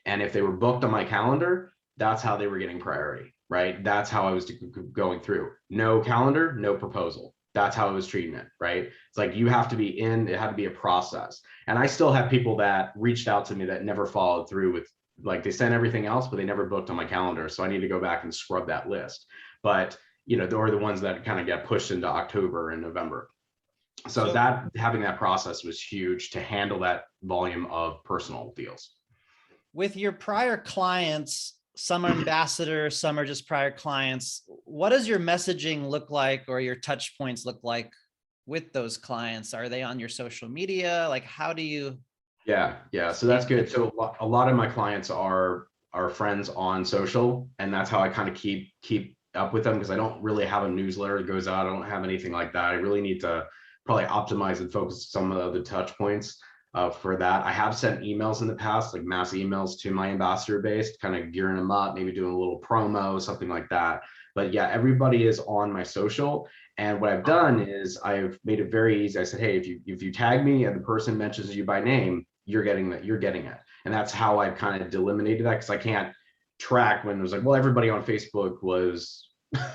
And if they were booked on my calendar, that's how they were getting priority, right? That's how I was going through. No calendar, no proposal. That's how I was treating it, right? It's like, you have to be in, it had to be a process. And I still have people that reached out to me that never followed through with, like, they sent everything else, but they never booked on my calendar. So I need to go back and scrub that list. But or the ones that kind of get pushed into October and November. So that having that process was huge to handle that volume of personal deals. With your prior clients, some are ambassadors, some are just prior clients. What does your messaging look like, or your touch points look like with those clients? Are they on your social media? Like, how do you? Yeah. So that's good. So a lot of my clients are friends on social, and that's how I kind of keep up with them, because I don't really have a newsletter that goes out. I don't have anything like that. I really need to probably optimize and focus some of the other touch points for that. I have sent emails in the past, like mass emails to my ambassador base, kind of gearing them up, maybe doing a little promo, something like that. But yeah, everybody is on my social. And what I've done is I've made it very easy. I said, hey, if you tag me and the person mentions you by name, you're getting it. And that's how I've kind of delimited that, because I can't track when it was like, well, everybody on Facebook was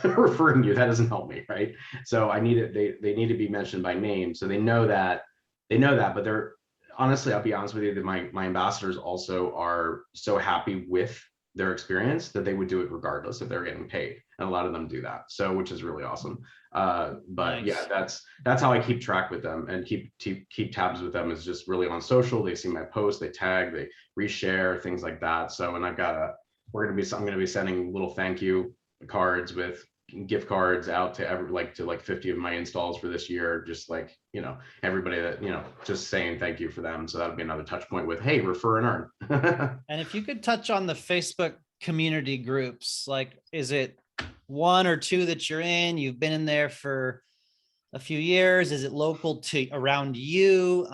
referring you. That doesn't help me, right? So I need it. They need to be mentioned by name, so they know that. But they're, honestly, I'll be honest with you, that my ambassadors also are so happy with their experience that they would do it regardless if they're getting paid, and a lot of them do that. So, which is really awesome. But nice. Yeah, that's how I keep track with them and keep tabs with them, is just really on social. They see my post, they tag, they reshare, things like that. So, and I'm going to be sending little thank you cards with gift cards out to like 50 of my installs for this year, just like, everybody that, just saying thank you for them. So that'll be another touch point with, hey, refer and earn. And if you could touch on the Facebook community groups, like, is it 1 or 2 that you're in? You've been in there for a few years. Is it local to around you?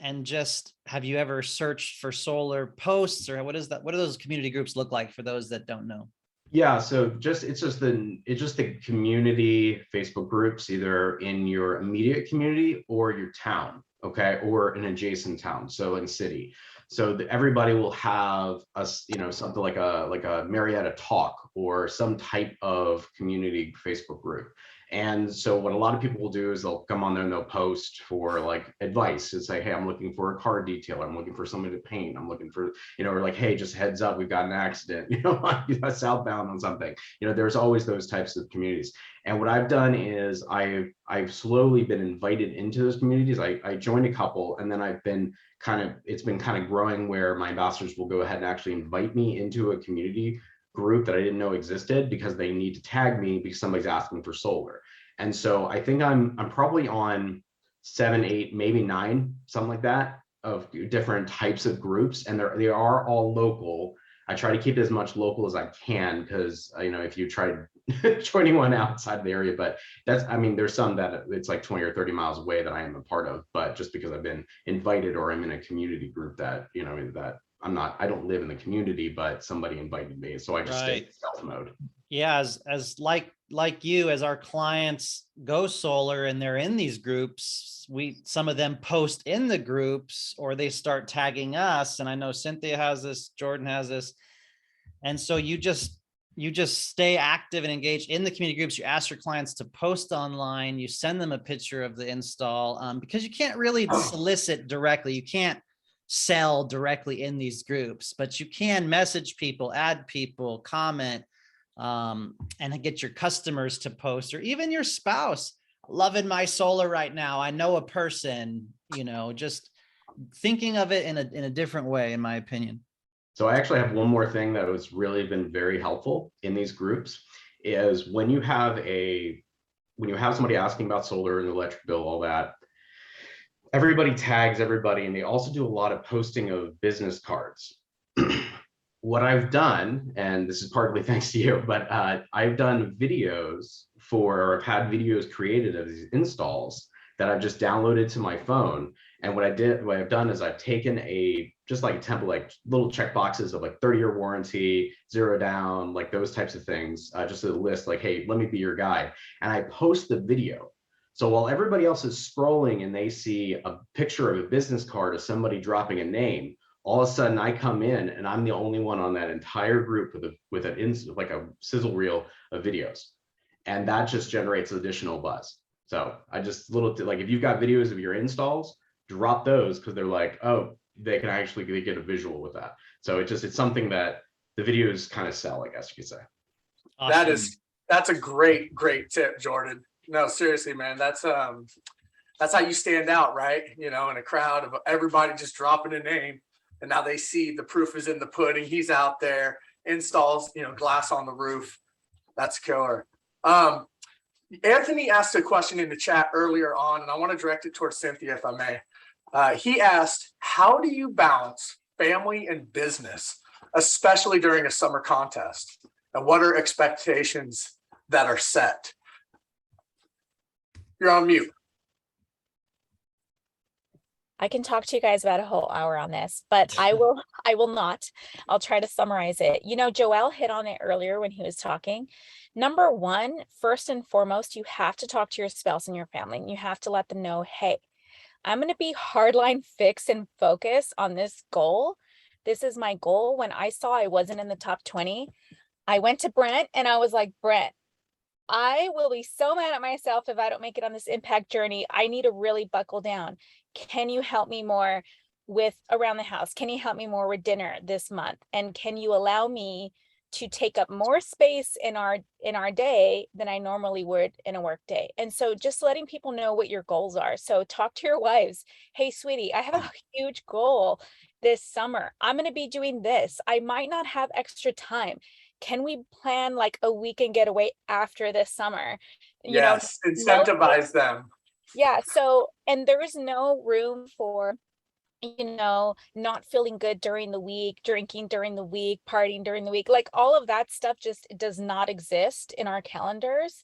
And just, have you ever searched for solar posts, or what do those community groups look like for those that don't know? Yeah, so it's just the community Facebook groups, either in your immediate community or your town, okay, or an adjacent town, so in city. So everybody will have something like a Marietta talk or some type of community Facebook group. And so what a lot of people will do is they'll come on there and they'll post for like advice and say, hey, I'm looking for a car detailer. I'm looking for somebody to paint. I'm looking for, or like, hey, just heads up, we've got an accident, southbound on something. There's always those types of communities. And what I've done is I've slowly been invited into those communities. I joined a couple, and then it's been kind of growing where my ambassadors will go ahead and actually invite me into a community group that I didn't know existed, because they need to tag me because somebody's asking for solar. And so I think I'm probably on 7, 8, maybe 9, something like that, of different types of groups, and they are all local. I try to keep it as much local as I can, because if you try joining one outside the area, but there's some that it's like 20 or 30 miles away that I am a part of, but just because I've been invited or I'm in a community group that that I don't live in the community, but somebody invited me, so I just stay in stealth mode. Yeah, as like you, as our clients go solar and they're in these groups, some of them post in the groups, or they start tagging us. And I know Cynthia has this, Jordan has this. And so you just stay active and engaged in the community groups. You ask your clients to post online, you send them a picture of the install, because you can't really solicit directly. You can't sell directly in these groups, but you can message people, add people, comment, and get your customers to post, or even your spouse. Loving my solar right now. I know a person, just thinking of it in a different way, in my opinion. So I actually have one more thing that has really been very helpful in these groups is when you have somebody asking about solar and electric bill, all that, everybody tags everybody, and they also do a lot of posting of business cards. What I've done, and this is partly thanks to you, but I've done videos I've had videos created of these installs that I've just downloaded to my phone. And what I've done is I've taken just like a template, like little check boxes of like 30-year warranty, 0 down, like those types of things, just a list like, hey, let me be your guy. And I post the video. So while everybody else is scrolling and they see a picture of a business card of somebody dropping a name, all of a sudden I come in and I'm the only one on that entire group with like a sizzle reel of videos. And that just generates additional buzz. So I just like, if you've got videos of your installs, drop those, because they're like, oh, they can actually get a visual with that. So it's something that the videos kind of sell, I guess you could say. Awesome. That's a great tip, Jordan. No, seriously, man, that's how you stand out, right? In a crowd of everybody just dropping a name, and now they see the proof is in the pudding. He's out there, installs, glass on the roof. That's killer. Anthony asked a question in the chat earlier on, and I want to direct it towards Cynthia, if I may. He asked, how do you balance family and business, especially during a summer contest? And what are expectations that are set? You're on mute. I can talk to you guys about a whole hour on this, but I will not. I'll try to summarize it. Joel hit on it earlier when he was talking. Number one, first and foremost, you have to talk to your spouse and your family, and you have to let them know, hey, I'm going to be hardline fix and focus on this goal. This is my goal. When I saw I wasn't in the top 20, I went to Brent and I was like, Brent, I will be so mad at myself if I don't make it on this impact journey. I need to really buckle down. Can you help me more with around the house? Can you help me more with dinner this month? And can you allow me to take up more space in our day than I normally would in a work day? And so just letting people know what your goals are. So talk to your wives. Hey, sweetie, I have a huge goal this summer. I'm going to be doing this. I might not have extra time. Can we plan like a weekend getaway after this summer? Yes, incentivize them. Yeah. So, and there is no room for, not feeling good during the week, drinking during the week, partying during the week. Like all of that stuff just does not exist in our calendars.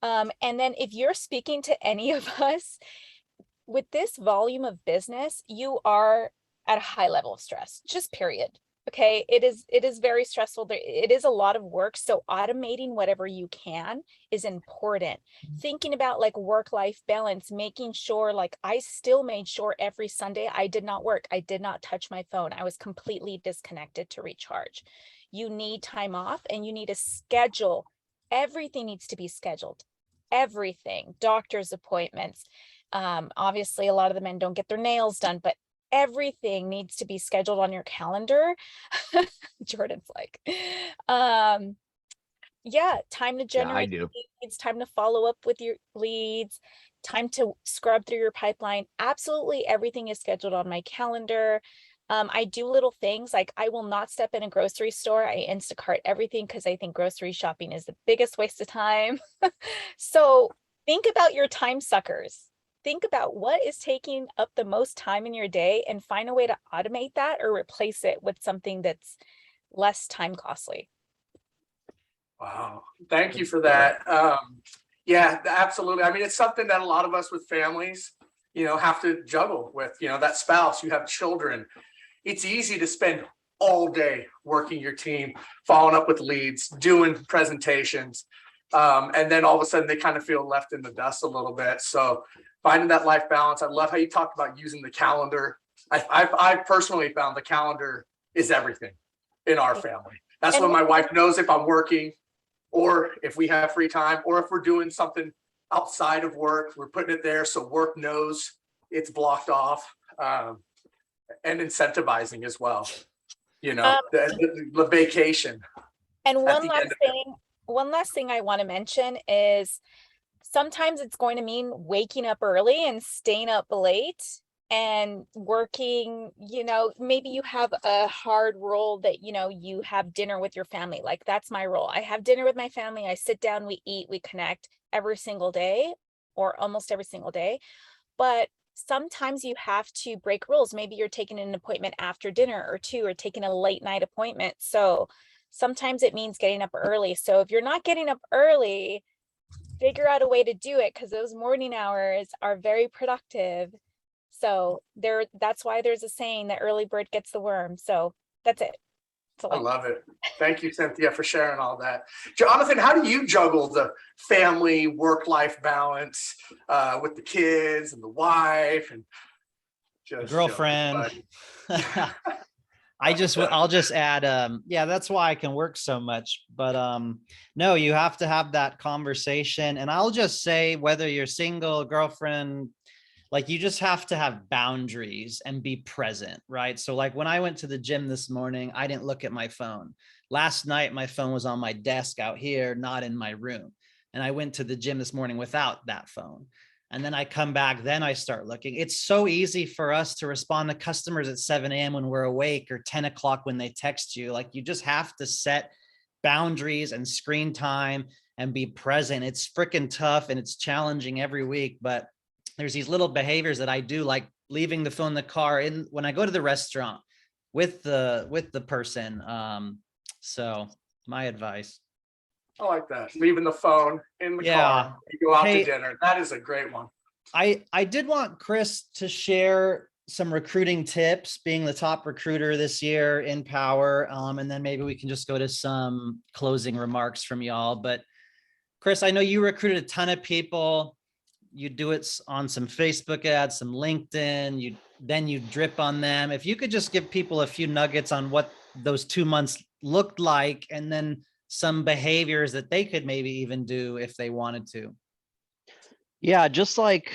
And then if you're speaking to any of us with this volume of business, you are at a high level of stress, just period. Okay. It is very stressful. It is a lot of work. So automating whatever you can is important. Thinking about like work-life balance, making sure like I still made sure every Sunday I did not work. I did not touch my phone. I was completely disconnected to recharge. You need time off and you need to schedule. Everything needs to be scheduled. Everything, doctor's appointments. Obviously a lot of the men don't get their nails done, but everything needs to be scheduled on your calendar. Jordan's like, yeah, time to generate leads, time to follow up with your leads, time to scrub through your pipeline. Absolutely everything is scheduled on my calendar. I do little things like I will not step in a grocery store. I Instacart everything because I think grocery shopping is the biggest waste of time. So think about your time suckers. Think about what is taking up the most time in your day and find a way to automate that or replace it with something that's less time costly. Wow. Thank you for that. Yeah, absolutely. I mean, it's something that a lot of us with families, have to juggle with, that spouse, you have children. It's easy to spend all day working your team, following up with leads, doing presentations. And then all of a sudden they kind of feel left in the dust a little bit. So finding that life balance. I love how you talked about using the calendar. I personally found the calendar is everything in our family. That's And when my wife knows if I'm working or if we have free time or if we're doing something outside of work, we're putting it there so work knows it's blocked off, and incentivizing as well. You know, um, the vacation and at one the last end of it. thing, one last thing I want to mention is sometimes it's going to mean waking up early and staying up late and working, you know, maybe you have a hard role that, you know, you have dinner with your family. Like that's my role. I have dinner with my family. I sit down, we eat, we connect every single day or almost every single day. But sometimes you have to break rules. Maybe you're taking an appointment after dinner or two, or taking a late night appointment. So sometimes it means getting up early. So if you're not getting up early, figure out a way to do it, because those morning hours are very productive. So that's why there's a saying that early bird gets the worm. So that's it. I love it. Thank you, Cynthia, for sharing all that. Jonathan, how do you juggle the family work-life balance with the kids and the wife and just girlfriend? I'll just add, yeah, that's why I can work so much. But no, you have to have that conversation. And I'll just say, whether you're single, girlfriend, like you just have to have boundaries and be present, right? So like when I went to the gym this morning, I didn't look at my phone. Last night, my phone was on my desk out here, not in my room. And I went to the gym this morning without that phone. And then I come back, then I start looking. It's so easy for us to respond to customers at 7 a.m. when we're awake, or 10 o'clock when they text you. Like you just have to set boundaries and screen time and be present. It's freaking tough and it's challenging every week, but there's these little behaviors that I do, like leaving the phone in the car when I go to the restaurant with the person. So my advice. I like that. Leaving the phone in the car, you go out to dinner. That is a great one. I did want Chris to share some recruiting tips, being the top recruiter this year in Powur. And then maybe we can just go to some closing remarks from y'all. But Chris, I know you recruited a ton of people. You do it on some Facebook ads, some LinkedIn, then you drip on them. If you could just give people a few nuggets on what those 2 months looked like, and then some behaviors that they could maybe even do if they wanted to. Yeah, just like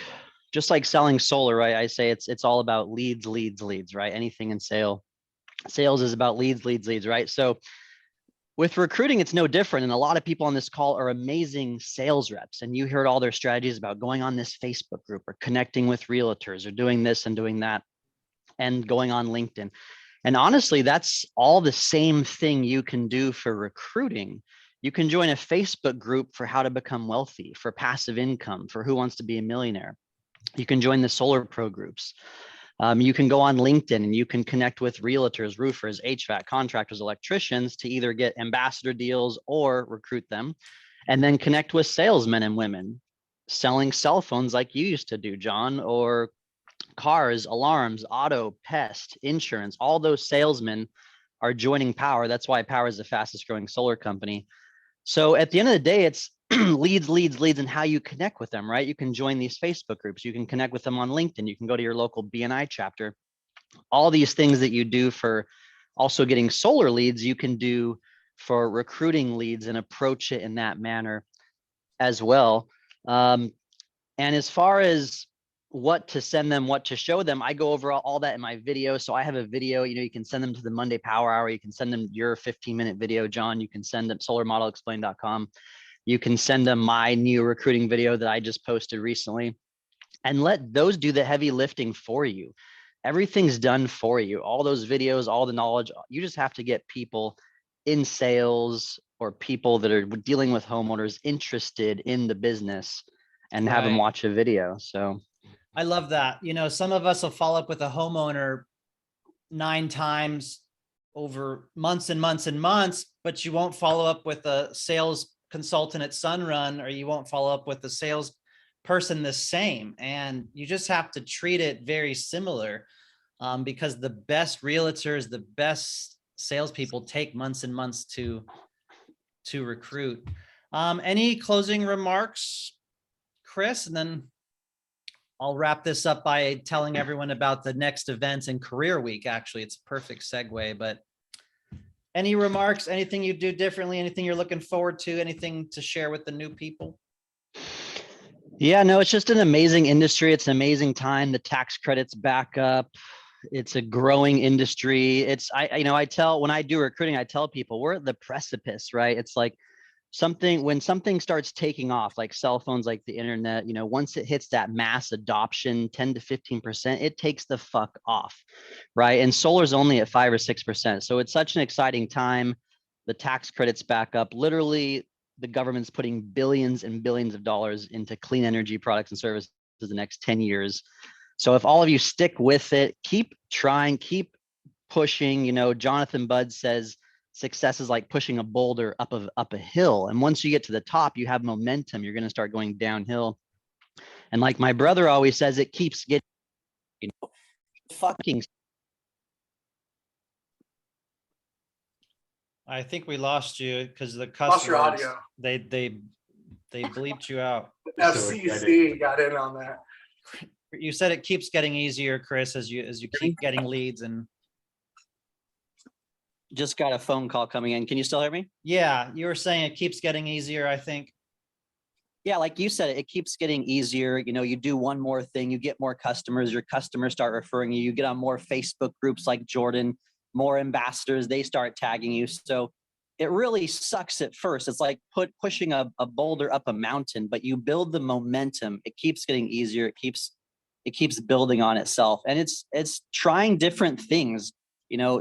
selling solar, right? I say it's all about leads, right? Anything in sales is about leads, right? So with recruiting, it's no different. And a lot of people on this call are amazing sales reps. And you heard all their strategies about going on this Facebook group, or connecting with realtors, or doing this and doing that, and going on LinkedIn. And honestly, that's all the same thing you can do for recruiting. You can join a Facebook group for how to become wealthy, for passive income, for who wants to be a millionaire. You can join the Solar Pro groups. You can go on LinkedIn and you can connect with realtors, roofers, HVAC contractors, electricians to either get ambassador deals or recruit them, and then connect with salesmen and women selling cell phones like you used to do, John, or cars, alarms, auto, pest, insurance. All those salesmen are joining Powur. That's why Powur is the fastest growing solar company. So at the end of the day, it's leads, and how you connect with them, right? You can join these Facebook groups. You can connect with them on LinkedIn. You can go to your local BNI chapter. All these things that you do for also getting solar leads, you can do for recruiting leads and approach it in that manner as well. And as far as what to send them, what to show them, I go over all that in my video. So I have a video, you can send them to the Monday Powur Hour. You can send them your 15-minute video, John. You can send them solarmodelexplained.com. You can send them my new recruiting video that I just posted recently, and let those do the heavy lifting for you. Everything's done for you. All those videos, all the knowledge, you just have to get people in sales or people that are dealing with homeowners interested in the business and have them watch a video. So I love that. Some of us will follow up with a homeowner 9 times over months and months and months, but you won't follow up with a sales consultant at Sunrun, or you won't follow up with the sales person the same. And you just have to treat it very similar, because the best realtors, the best salespeople take months and months to recruit. Any closing remarks, Chris? And then I'll wrap this up by telling everyone about the next event in Career Week. Actually, it's a perfect segue, but Any remarks, anything you do differently, anything you're looking forward to, anything to share with the new people? Yeah, no, it's just an amazing industry. It's an amazing time. The tax credits back up. It's a growing industry. I tell, when I do recruiting, I tell people we're at the precipice, right? It's like when something starts taking off, like cell phones, like the internet, once it hits that mass adoption, 10 to 15%, it takes the fuck off, right? And solar's only at 5 or 6%. So it's such an exciting time. The tax credits back up. Literally, the government's putting billions and billions of dollars into clean energy products and services the next 10 years. So if all of you stick with it, keep trying, keep pushing. Jonathan Budd says success is like pushing a boulder up a hill. And once you get to the top, you have momentum. You're going to start going downhill. And like my brother always says, it keeps getting, fucking. I think we lost you because the Lost your customers, audio. they bleeped you out. FCC got in on that. You said it keeps getting easier, Chris, as you keep getting leads. And Just got a phone call coming in. Can you still hear me? yeah, you were saying it keeps getting easier, I think. Yeah, like you said, it keeps getting easier. You do one more thing, you get more customers, your customers start referring you, you get on more Facebook groups like Jordan, more ambassadors, they start tagging you. So it really sucks at first. It's like pushing a boulder up a mountain, but you build the momentum. It keeps getting easier. It keeps building on itself. And it's trying different things,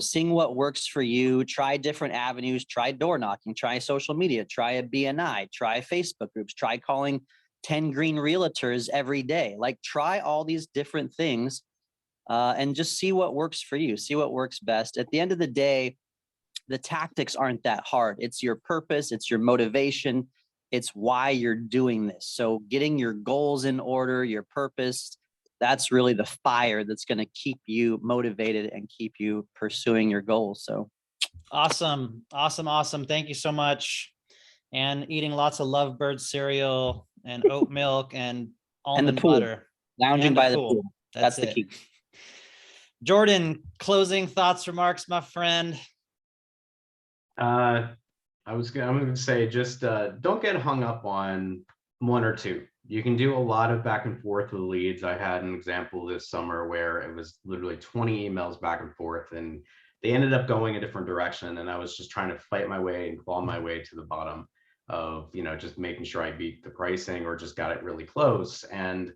seeing what works for you, try different avenues, try door knocking, try social media, try a BNI, try Facebook groups, try calling 10 green realtors every day. Like try all these different things and just see what works for you, see what works best. At the end of the day, the tactics aren't that hard. It's your purpose, it's your motivation, it's why you're doing this. So getting your goals in order, your purpose, that's really the fire that's going to keep you motivated and keep you pursuing your goals. So Awesome. Thank you so much. And eating lots of Lovebird cereal and oat milk and almond butter. Lounging And by the pool. That's the it. key. Jordan, closing thoughts, remarks, my friend. I'm going to say just don't get hung up on one or two. You can do a lot of back and forth with leads. I had an example this summer where it was literally 20 emails back and forth, and they ended up going a different direction. And I was just trying to fight my way and claw my way to the bottom of, just making sure I beat the pricing or just got it really close. And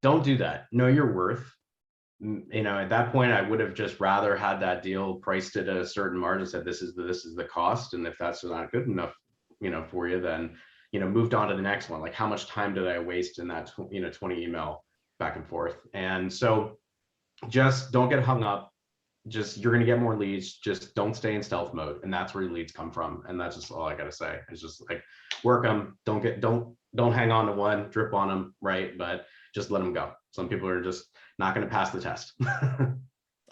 don't do that. Know your worth. At that point, I would have just rather had that deal priced at a certain margin, said this is the cost, and if that's not good enough, for you, then moved on to the next one. Like, how much time did I waste in that 20 email back and forth? And so just don't get hung up. Just, you're going to get more leads. Just don't stay in stealth mode, and that's where your leads come from. And that's just all I got to say. It's just like, work them. Don't hang on to one, drip on them, right? But just let them go. Some people are just not going to pass the test.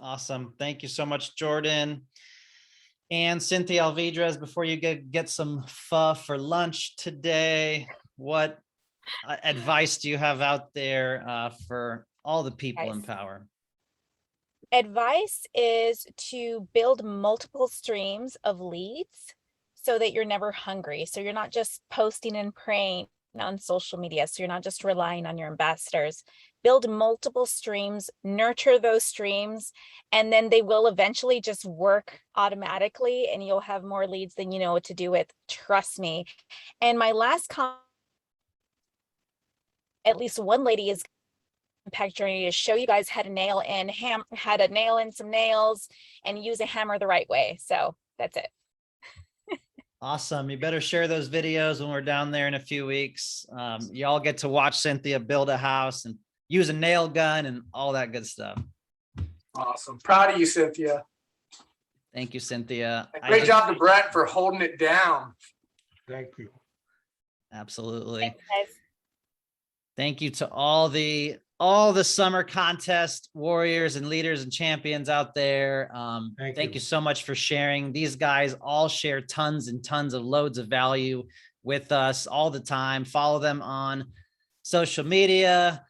Awesome. Thank you so much, Jordan. And Cynthia Alvidrez, before you get some pho for lunch today, what advice do you have out there for all the people in Powur? Advice is to build multiple streams of leads so that you're never hungry. So you're not just posting and praying on social media. So you're not just relying on your ambassadors. Build multiple streams, nurture those streams, and then they will eventually just work automatically and you'll have more leads than you know what to do with. Trust me. And my last comment, at least one lady is impact journey to show you guys how to nail in some nails and use a hammer the right way. So that's it. Awesome. You better share those videos when we're down there in a few weeks. Y'all get to watch Cynthia build a house and use a nail gun and all that good stuff. Awesome. Proud of you, Cynthia. Thank you, Cynthia. And great job to Brett for holding it down. Thank you. Absolutely. Thanks, guys. Thank you to all the summer contest warriors and leaders and champions out there. Thank you so much for sharing. These guys all share tons and tons of loads of value with us all the time. Follow them on social media.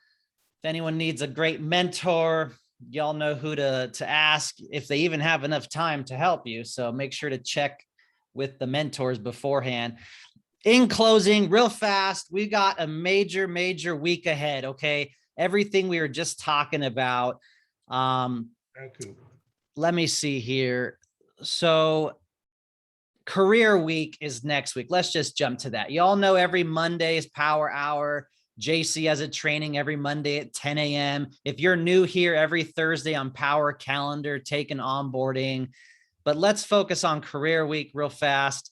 If anyone needs a great mentor, y'all know who to ask if they even have enough time to help you. So make sure to check with the mentors beforehand. In closing, real fast, we got a major week ahead. Okay. Everything we were just talking about. Let me see here. So career week is next week. Let's just jump to that. Y'all know every Monday is Power Hour. JC has a training every Monday at 10 a.m. If you're new here, every Thursday on Power Calendar, taking onboarding. But let's focus on career week real fast.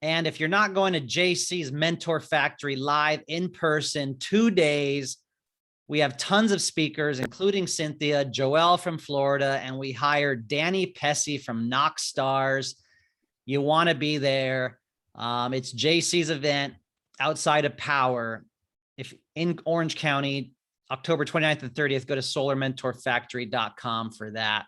And if you're not going to JC's Mentor Factory live in person, 2 days, we have tons of speakers, including Cynthia, Joelle from Florida, and we hired Danny Pesci from Knox Stars. You want to be there. It's JC's event outside of Power. If in Orange County, October 29th and 30th, go to solarmentorfactory.com for that.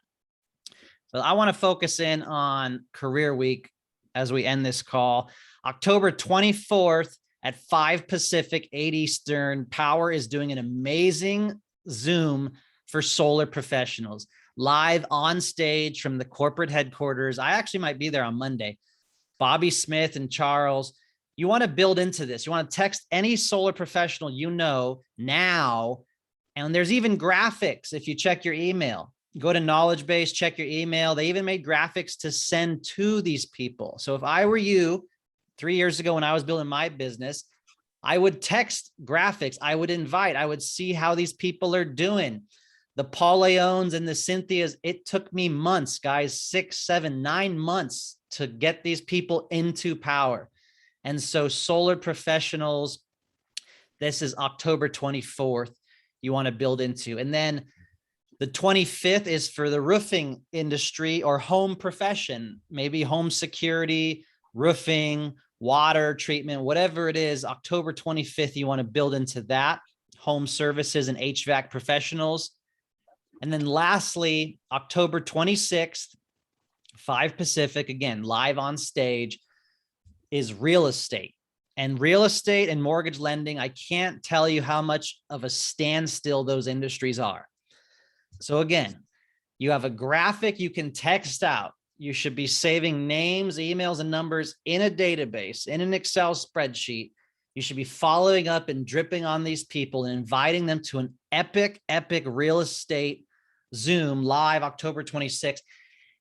But I want to focus in on career week as we end this call. October 24th at 5 Pacific, 8 Eastern, Power is doing an amazing Zoom for solar professionals, live on stage from the corporate headquarters. I actually might be there on Monday. Bobby Smith and Charles, you want to build into this. You want to text any solar professional you know now, and there's even graphics if you check your email. Go to Knowledge Base, check your email. They even made graphics to send to these people. So if I were you 3 years ago when I was building my business, I would text graphics. I would invite. I would see how these people are doing. The Paul Leones and the Cynthias, it took me months, guys, 6, 7, 9 months to get these people into Power. And so solar professionals, this is October 24th, you want to build into. And then the 25th is for the roofing industry or home profession, maybe home security, roofing, water treatment, whatever it is. October 25th, you want to build into that. Home services and HVAC professionals. And then lastly, October 26th, 5 Pacific, again, live on stage, is real estate. And real estate and mortgage lending, I can't tell you how much of a standstill those industries are. So again, you have a graphic you can text out. You should be saving names, emails, and numbers in a database, in an Excel spreadsheet. You should be following up and dripping on these people and inviting them to an epic real estate Zoom live October 26th.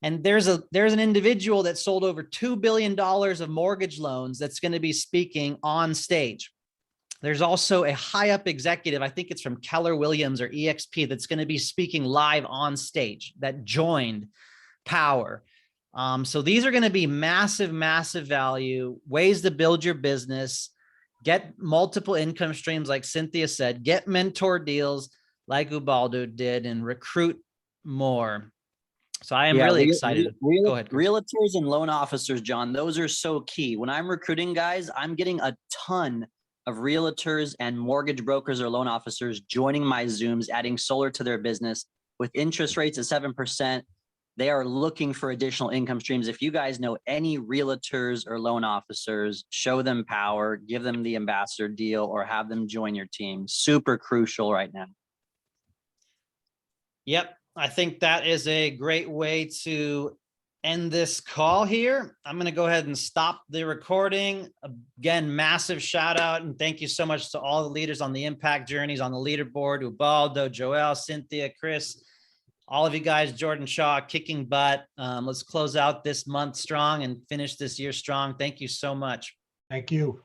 And there's an individual that sold over $2 billion of mortgage loans that's going to be speaking on stage. There's also a high up executive, I think it's from Keller Williams or EXP, that's going to be speaking live on stage that joined Power. So these are going to be massive value, ways to build your business, get multiple income streams like Cynthia said, get mentor deals like Ubaldo did, and recruit more. So I am really excited. Go ahead, Chris. Realtors and loan officers, John, those are so key. When I'm recruiting guys, I'm getting a ton of realtors and mortgage brokers or loan officers joining my Zooms, adding solar to their business with interest rates at 7%. They are looking for additional income streams. If you guys know any realtors or loan officers, show them Power, give them the ambassador deal, or have them join your team. Super crucial right now. Yep. I think that is a great way to end this call here. I'm going to go ahead and stop the recording. Again, massive shout out and thank you so much to all the leaders on the impact journeys on the leaderboard, Ubaldo, Joelle, Cynthia, Chris, all of you guys, Jordan Shaw, kicking butt. Let's close out this month strong and finish this year strong. Thank you so much. Thank you.